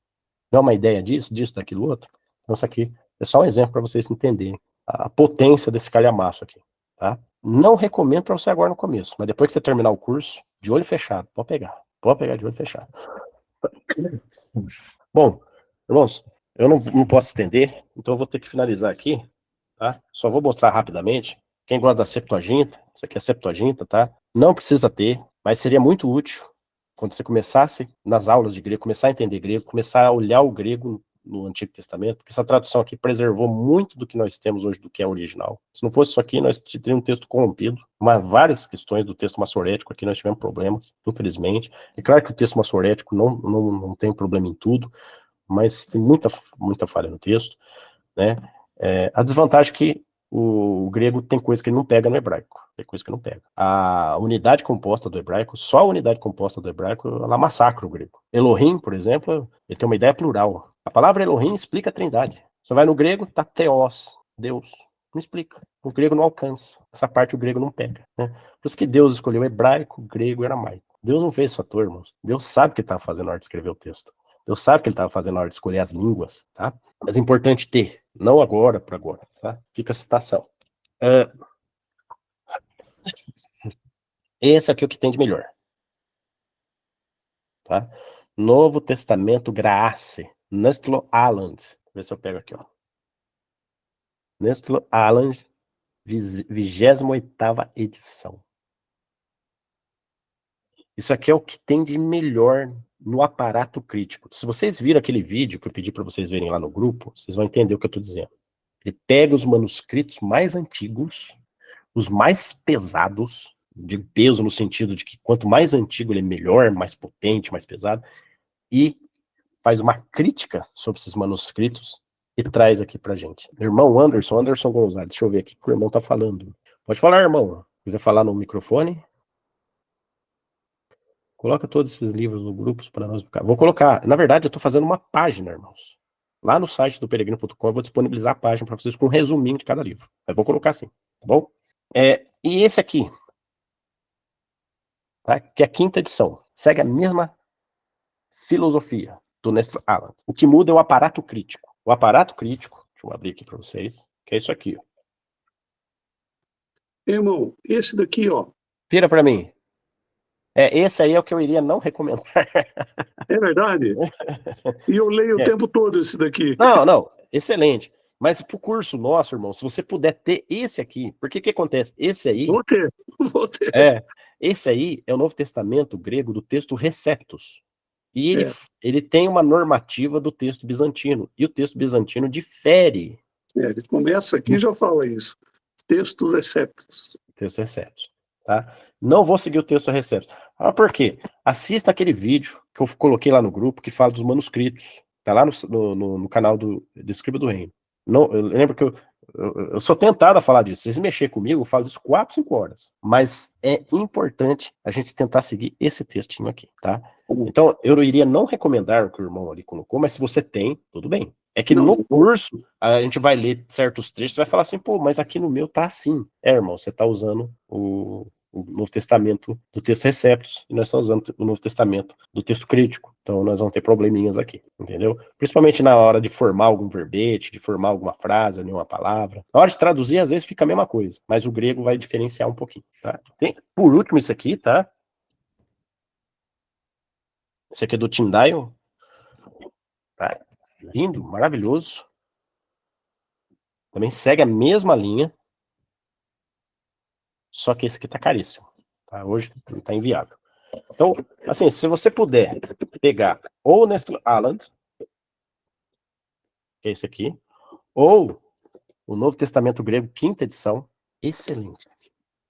Speaker 1: Não é uma ideia disso, daquilo, outro? Então isso aqui é só um exemplo para vocês entenderem a potência desse calhamaço aqui, tá? Não recomendo para você agora no começo, mas depois que você terminar o curso, de olho fechado, pode pegar de olho fechado. Bom, irmãos, eu não posso estender, então eu vou ter que finalizar aqui, tá? Só vou mostrar rapidamente. Quem gosta da Septuaginta, isso aqui é a Septuaginta, tá? Não precisa ter, mas seria muito útil quando você começasse nas aulas de grego, começar a entender grego, começar a olhar o grego no Antigo Testamento, porque essa tradução aqui preservou muito do que nós temos hoje, do que é original. Se não fosse isso aqui, nós teríamos um texto corrompido. Várias questões do texto massorético aqui nós tivemos problemas, infelizmente. É claro que o texto massorético não tem problema em tudo, mas tem muita falha no texto, né? A desvantagem é que o grego tem coisa que ele não pega no hebraico, tem coisa que não pega. A unidade composta do hebraico, só a unidade composta do hebraico, ela massacra o grego. Elohim, por exemplo, ele tem uma ideia plural. A palavra Elohim explica a trindade. Você vai no grego, tá Theos, Deus. Não explica. O grego não alcança. Essa parte o grego não pega, né? Por isso que Deus escolheu hebraico, grego e aramaico. Deus não fez isso à toa, irmãos. Deus sabe o que ele estava fazendo na hora de escrever o texto. Deus sabe o que ele estava fazendo na hora de escolher as línguas, tá? Mas é importante ter Não agora, para agora, tá? Fica a citação. Esse aqui é o que tem de melhor. Tá? Novo Testamento Grace, Nestor Aland. Deixa eu ver se eu pego aqui, ó. Nestor Aland, 28ª edição. Isso aqui é o que tem de melhor no aparato crítico. Se vocês viram aquele vídeo que eu pedi para vocês verem lá no grupo, vocês vão entender o que eu estou dizendo. Ele pega os manuscritos mais antigos, os mais pesados, de peso no sentido de que quanto mais antigo ele é melhor, mais potente, mais pesado, e faz uma crítica sobre esses manuscritos e traz aqui pra gente. Irmão Anderson Gonzalez, deixa eu ver aqui o que o irmão tá falando. Pode falar, irmão. Se quiser falar no microfone. Coloca todos esses livros no grupo para nós. Vou colocar. Na verdade, eu tô fazendo uma página, irmãos. Lá no site do peregrino.com eu vou disponibilizar a página para vocês com um resuminho de cada livro. Eu vou colocar assim, tá bom? E esse aqui, tá? Que é a 5ª edição. Segue a mesma filosofia do Nestor Aland. O que muda é o aparato crítico. O aparato crítico, deixa eu abrir aqui para vocês, que é isso aqui, ó.
Speaker 2: Irmão, esse daqui, ó.
Speaker 1: Vira para mim. Esse aí é o que eu iria não recomendar.
Speaker 2: É verdade? E eu leio o tempo todo esse daqui.
Speaker 1: Não, excelente. Mas pro curso nosso, irmão, se você puder ter esse aqui, porque o que acontece? Esse aí...
Speaker 2: Vou ter.
Speaker 1: Esse aí é o Novo Testamento grego do texto Receptus. E ele tem uma normativa do texto bizantino. E o texto bizantino difere.
Speaker 2: Ele começa aqui e já fala isso. Texto Receptus.
Speaker 1: Texto Receptus. Tá? Não vou seguir o texto Receptus. Por quê? Assista aquele vídeo que eu coloquei lá no grupo que fala dos manuscritos. Tá lá no canal do Escriba do Reino. Não, eu lembro que eu sou tentado a falar disso. Se vocês mexerem comigo, eu falo disso 4, 5 horas. Mas é importante a gente tentar seguir esse textinho aqui, tá? Então, eu iria não recomendar o que o irmão ali colocou, mas se você tem, tudo bem. É que no curso, a gente vai ler certos trechos, você vai falar assim, pô, mas aqui no meu tá assim. Irmão, você tá usando o Novo Testamento do texto Receptus, e nós estamos usando o Novo Testamento do texto crítico. Então nós vamos ter probleminhas aqui, entendeu? Principalmente na hora de formar algum verbete, de formar alguma frase, alguma palavra. Na hora de traduzir, às vezes fica a mesma coisa, mas o grego vai diferenciar um pouquinho, tá? Por último, isso aqui, tá? Esse aqui é do Tyndale. Tá? Lindo, maravilhoso. Também segue a mesma linha. Só que esse aqui tá caríssimo. Tá? Hoje tá inviável. Então, assim, se você puder pegar ou o Nestor Aland, que é esse aqui, ou o Novo Testamento Grego, 5ª edição, excelente.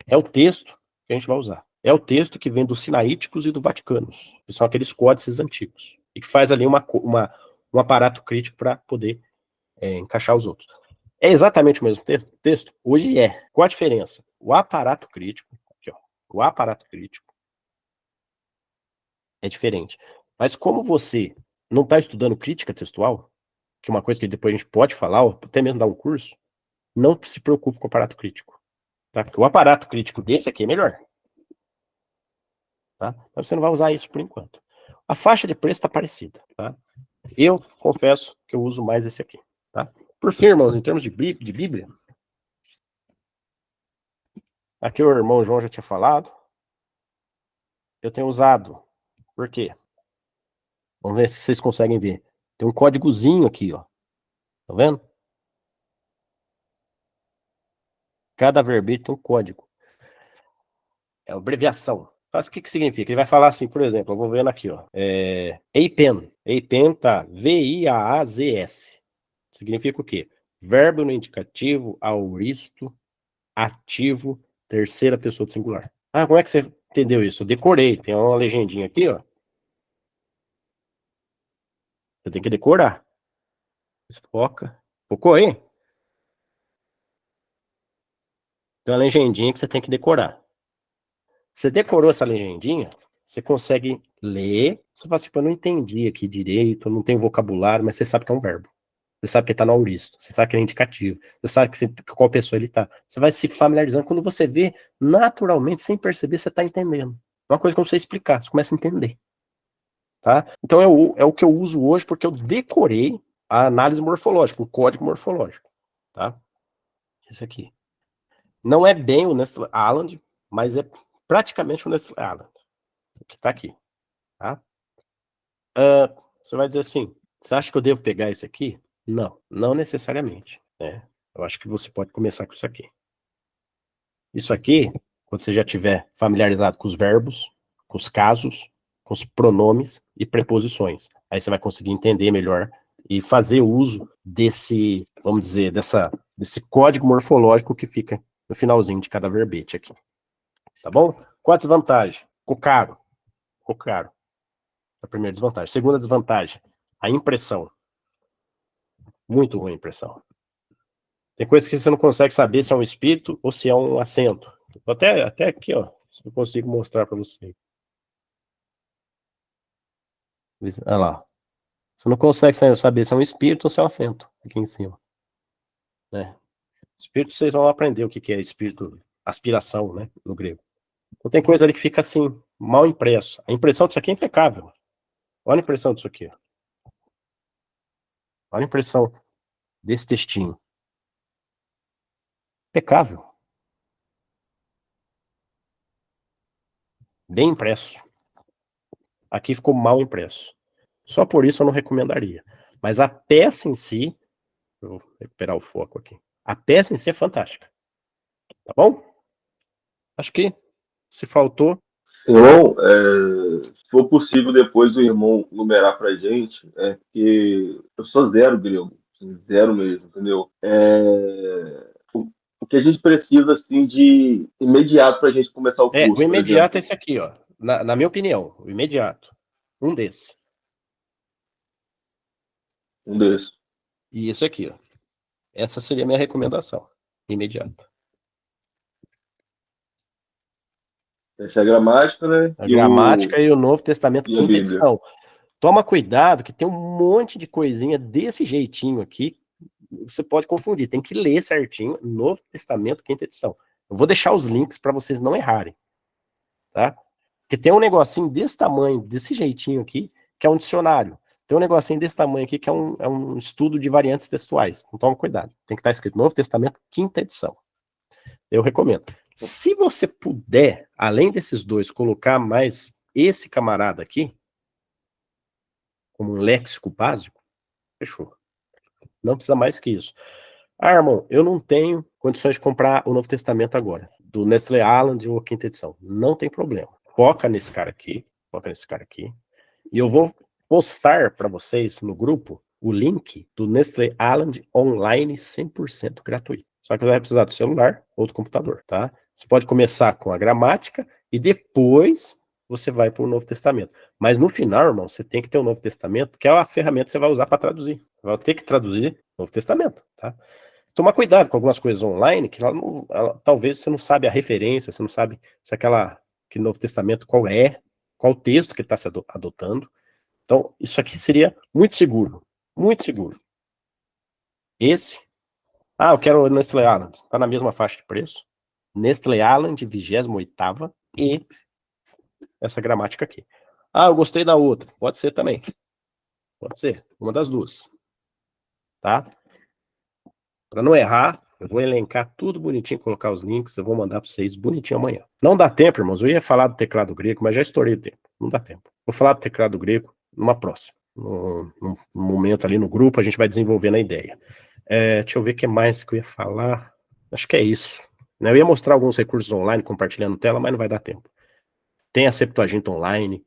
Speaker 1: É o texto que a gente vai usar. É o texto que vem dos Sinaíticos e do Vaticanos, que são aqueles códices antigos, e que faz ali um aparato crítico para poder encaixar os outros. É exatamente o mesmo texto? Hoje é. Qual a diferença? O aparato crítico, aqui, ó, o aparato crítico é diferente. Mas como você não está estudando crítica textual, que é uma coisa que depois a gente pode falar, ou até mesmo dar um curso, não se preocupe com o aparato crítico. Tá? Porque o aparato crítico desse aqui é melhor. Tá? Mas você não vai usar isso por enquanto. A faixa de preço está parecida. Tá? Eu confesso que eu uso mais esse aqui. Tá? Por fim, irmãos, em termos de Bíblia, aqui o irmão João já tinha falado, eu tenho usado. Por quê? Vamos ver se vocês conseguem ver. Tem um códigozinho aqui, ó. Tá vendo? Cada verbete tem um código. É uma abreviação. Mas o que significa? Ele vai falar assim, por exemplo, eu vou vendo aqui, ó. Eipen. Eipen tá V-I-A-A-Z-S. Significa o quê? Verbo no indicativo, auristo, ativo, terceira pessoa do singular. Como é que você entendeu isso? Eu decorei. Tem uma legendinha aqui, ó. Você tem que decorar. Foca. Focou aí? Tem uma legendinha que você tem que decorar. Você decorou essa legendinha, você consegue ler. Você fala assim, eu não entendi aqui direito, eu não tenho vocabulário, mas você sabe que é um verbo. Você sabe que está no auristo, você sabe que é indicativo, você sabe qual pessoa ele está. Você vai se familiarizando. Quando você vê, naturalmente, sem perceber, você está entendendo. É uma coisa que eu não sei explicar, você começa a entender. Tá? Então é o que eu uso hoje, porque eu decorei a análise morfológica, o código morfológico, tá? Esse aqui. Não é bem o Nestlé Aland, mas é praticamente o Nestlé Aland, que está aqui, tá? Você vai dizer assim, você acha que eu devo pegar esse aqui? Não, não necessariamente, né? Eu acho que você pode começar com isso aqui. Isso aqui, quando você já estiver familiarizado com os verbos, com os casos, com os pronomes e preposições, aí você vai conseguir entender melhor e fazer uso desse, vamos dizer, desse código morfológico que fica no finalzinho de cada verbete aqui. Tá bom? Qual a desvantagem? Ficou caro. Ficou caro. A primeira desvantagem. Segunda desvantagem, a impressão. Muito ruim a impressão. Tem coisas que você não consegue saber se é um espírito ou se é um acento. Até aqui, ó, se eu consigo mostrar para você. Olha lá. Você não consegue saber se é um espírito ou se é um acento, aqui em cima. Né? Espírito, vocês vão aprender o que é espírito, aspiração, né, no grego. Então tem coisa ali que fica assim, mal impresso. A impressão disso aqui é impecável. Olha a impressão disso aqui. Olha a impressão desse textinho. Impecável. Bem impresso. Aqui ficou mal impresso. Só por isso eu não recomendaria. Mas a peça em si, eu vou recuperar o foco aqui. A peça em si é fantástica. Tá bom? Acho que se faltou...
Speaker 5: Irmão, se for possível depois o irmão numerar pra gente, porque eu sou zero grego, zero mesmo, entendeu? O que a gente precisa, assim, de imediato pra gente começar o curso,
Speaker 1: o imediato é esse aqui, ó. Na minha opinião, o imediato. Um desse.
Speaker 5: Um desses.
Speaker 1: E esse aqui, ó. Essa seria a minha recomendação. Imediata.
Speaker 5: Essa é a gramática, né?
Speaker 1: A gramática e o Novo Testamento, quinta edição. Toma cuidado que tem um monte de coisinha desse jeitinho aqui. Você pode confundir. Tem que ler certinho. Novo Testamento, quinta edição. Eu vou deixar os links para vocês não errarem. Tá? Porque tem um negocinho desse tamanho, desse jeitinho aqui, que é um dicionário. Tem um negocinho desse tamanho aqui, que é um estudo de variantes textuais. Então toma cuidado. Tem que estar escrito Novo Testamento, quinta edição. Eu recomendo. Se você puder, além desses dois, colocar mais esse camarada aqui, como um léxico básico, fechou. Não precisa mais que isso. Ah, irmão, eu não tenho condições de comprar o Novo Testamento agora, do Nestlé Aland ou a quinta edição. Não tem problema. Foca nesse cara aqui, e eu vou postar para vocês no grupo o link do Nestlé Aland online 100% gratuito. Só que você vai precisar do celular ou do computador, tá? Você pode começar com a gramática e depois você vai para o Novo Testamento. Mas no final, irmão, você tem que ter o Novo Testamento, que é a ferramenta que você vai usar para traduzir. Você vai ter que traduzir o Novo Testamento, tá? Tomar cuidado com algumas coisas online, que talvez você não sabe a referência, você não sabe se aquele Novo Testamento, qual texto que ele está se adotando. Então, isso aqui seria muito seguro. Muito seguro. Esse. Eu quero o Nestlé Aland. Está na mesma faixa de preço. Nestlé Aland, 28ª. E essa gramática aqui. Eu gostei da outra. Pode ser também. Pode ser. Uma das duas. Tá? Para não errar, eu vou elencar tudo bonitinho, colocar os links. Eu vou mandar para vocês bonitinho amanhã. Não dá tempo, irmãos. Eu ia falar do teclado grego, mas já estourei o tempo. Não dá tempo. Vou falar do teclado grego numa próxima. Num momento ali no grupo, a gente vai desenvolvendo a ideia. Deixa eu ver o que mais que eu ia falar. Acho que é isso. Eu ia mostrar alguns recursos online, compartilhando tela, mas não vai dar tempo. Tem a Septuaginta online.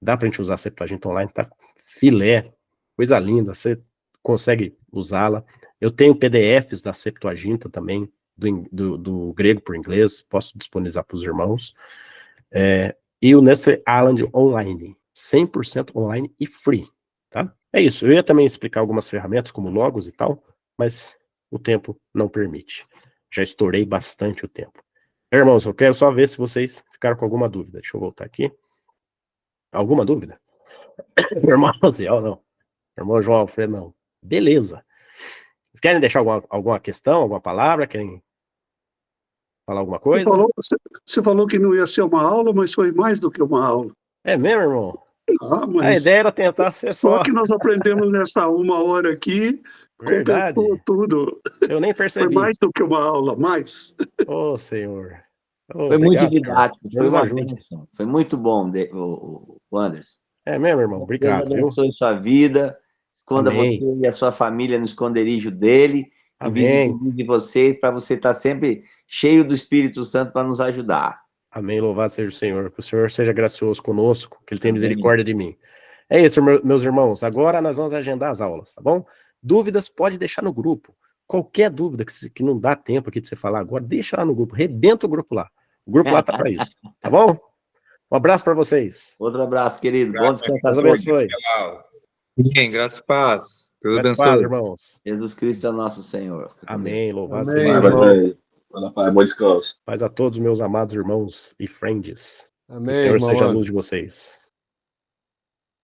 Speaker 1: Dá pra gente usar a Septuaginta online, tá filé. Coisa linda, você consegue usá-la. Eu tenho PDFs da Septuaginta também, do grego para o inglês, posso disponibilizar para os irmãos. E o Nestlé Aland online, 100% online e free. Tá? É isso, eu ia também explicar algumas ferramentas como Logos e tal, mas o tempo não permite. Já estourei bastante o tempo. Irmãos, eu quero só ver se vocês ficaram com alguma dúvida. Deixa eu voltar aqui. Alguma dúvida? Irmão Zéu, não. Irmão João Alfredo, não. Beleza. Vocês querem deixar alguma questão, alguma palavra? Querem falar alguma coisa?
Speaker 2: Você falou que não ia ser uma aula, mas foi mais do que uma aula.
Speaker 1: É mesmo, irmão?
Speaker 2: Mas
Speaker 1: A ideia era tentar ser
Speaker 2: só que nós aprendemos nessa 1 hora aqui,
Speaker 1: Verdade.
Speaker 2: completou tudo.
Speaker 1: Eu nem percebi.
Speaker 2: Foi mais do que uma aula, mais.
Speaker 1: Senhor.
Speaker 4: Foi
Speaker 1: Obrigado,
Speaker 4: muito didático,
Speaker 1: Deus
Speaker 4: foi uma
Speaker 1: ajude.
Speaker 4: bênção. Foi muito bom, o Anderson.
Speaker 1: É mesmo, irmão? Obrigado.
Speaker 4: Deus abençoe sua vida, esconda
Speaker 1: Amém.
Speaker 4: você e a sua família no esconderijo dele,
Speaker 1: Amém.
Speaker 4: invisibilize você, para você estar sempre cheio do Espírito Santo para nos ajudar.
Speaker 1: Amém, louvado seja o Senhor. Que o Senhor seja gracioso conosco, que Ele tenha
Speaker 4: Amém.
Speaker 1: misericórdia de mim. É isso, meus irmãos. Agora nós vamos agendar as aulas, tá bom? Dúvidas, pode deixar no grupo. Qualquer dúvida que não dá tempo aqui de você falar agora, deixa lá no grupo. Rebenta o grupo lá. O grupo lá tá para isso, tá bom? Um abraço para vocês.
Speaker 4: Outro abraço, querido. Bom descanso a
Speaker 1: Deus
Speaker 4: todos.
Speaker 1: abençoe.
Speaker 6: Bem, graças e paz. Deus
Speaker 1: Graças e
Speaker 6: abençoe.
Speaker 1: paz, irmãos.
Speaker 4: Jesus Cristo é o nosso Senhor.
Speaker 1: Amém. Louvado
Speaker 2: Amém.
Speaker 1: seja o
Speaker 5: Vai,
Speaker 1: Senhor.
Speaker 5: vai. Vai lá, pai. Bom descanso.
Speaker 1: Paz a todos meus amados irmãos e friends. Que
Speaker 7: Amém,
Speaker 1: o Senhor
Speaker 7: irmão
Speaker 1: seja a
Speaker 7: Anderson.
Speaker 1: luz de vocês.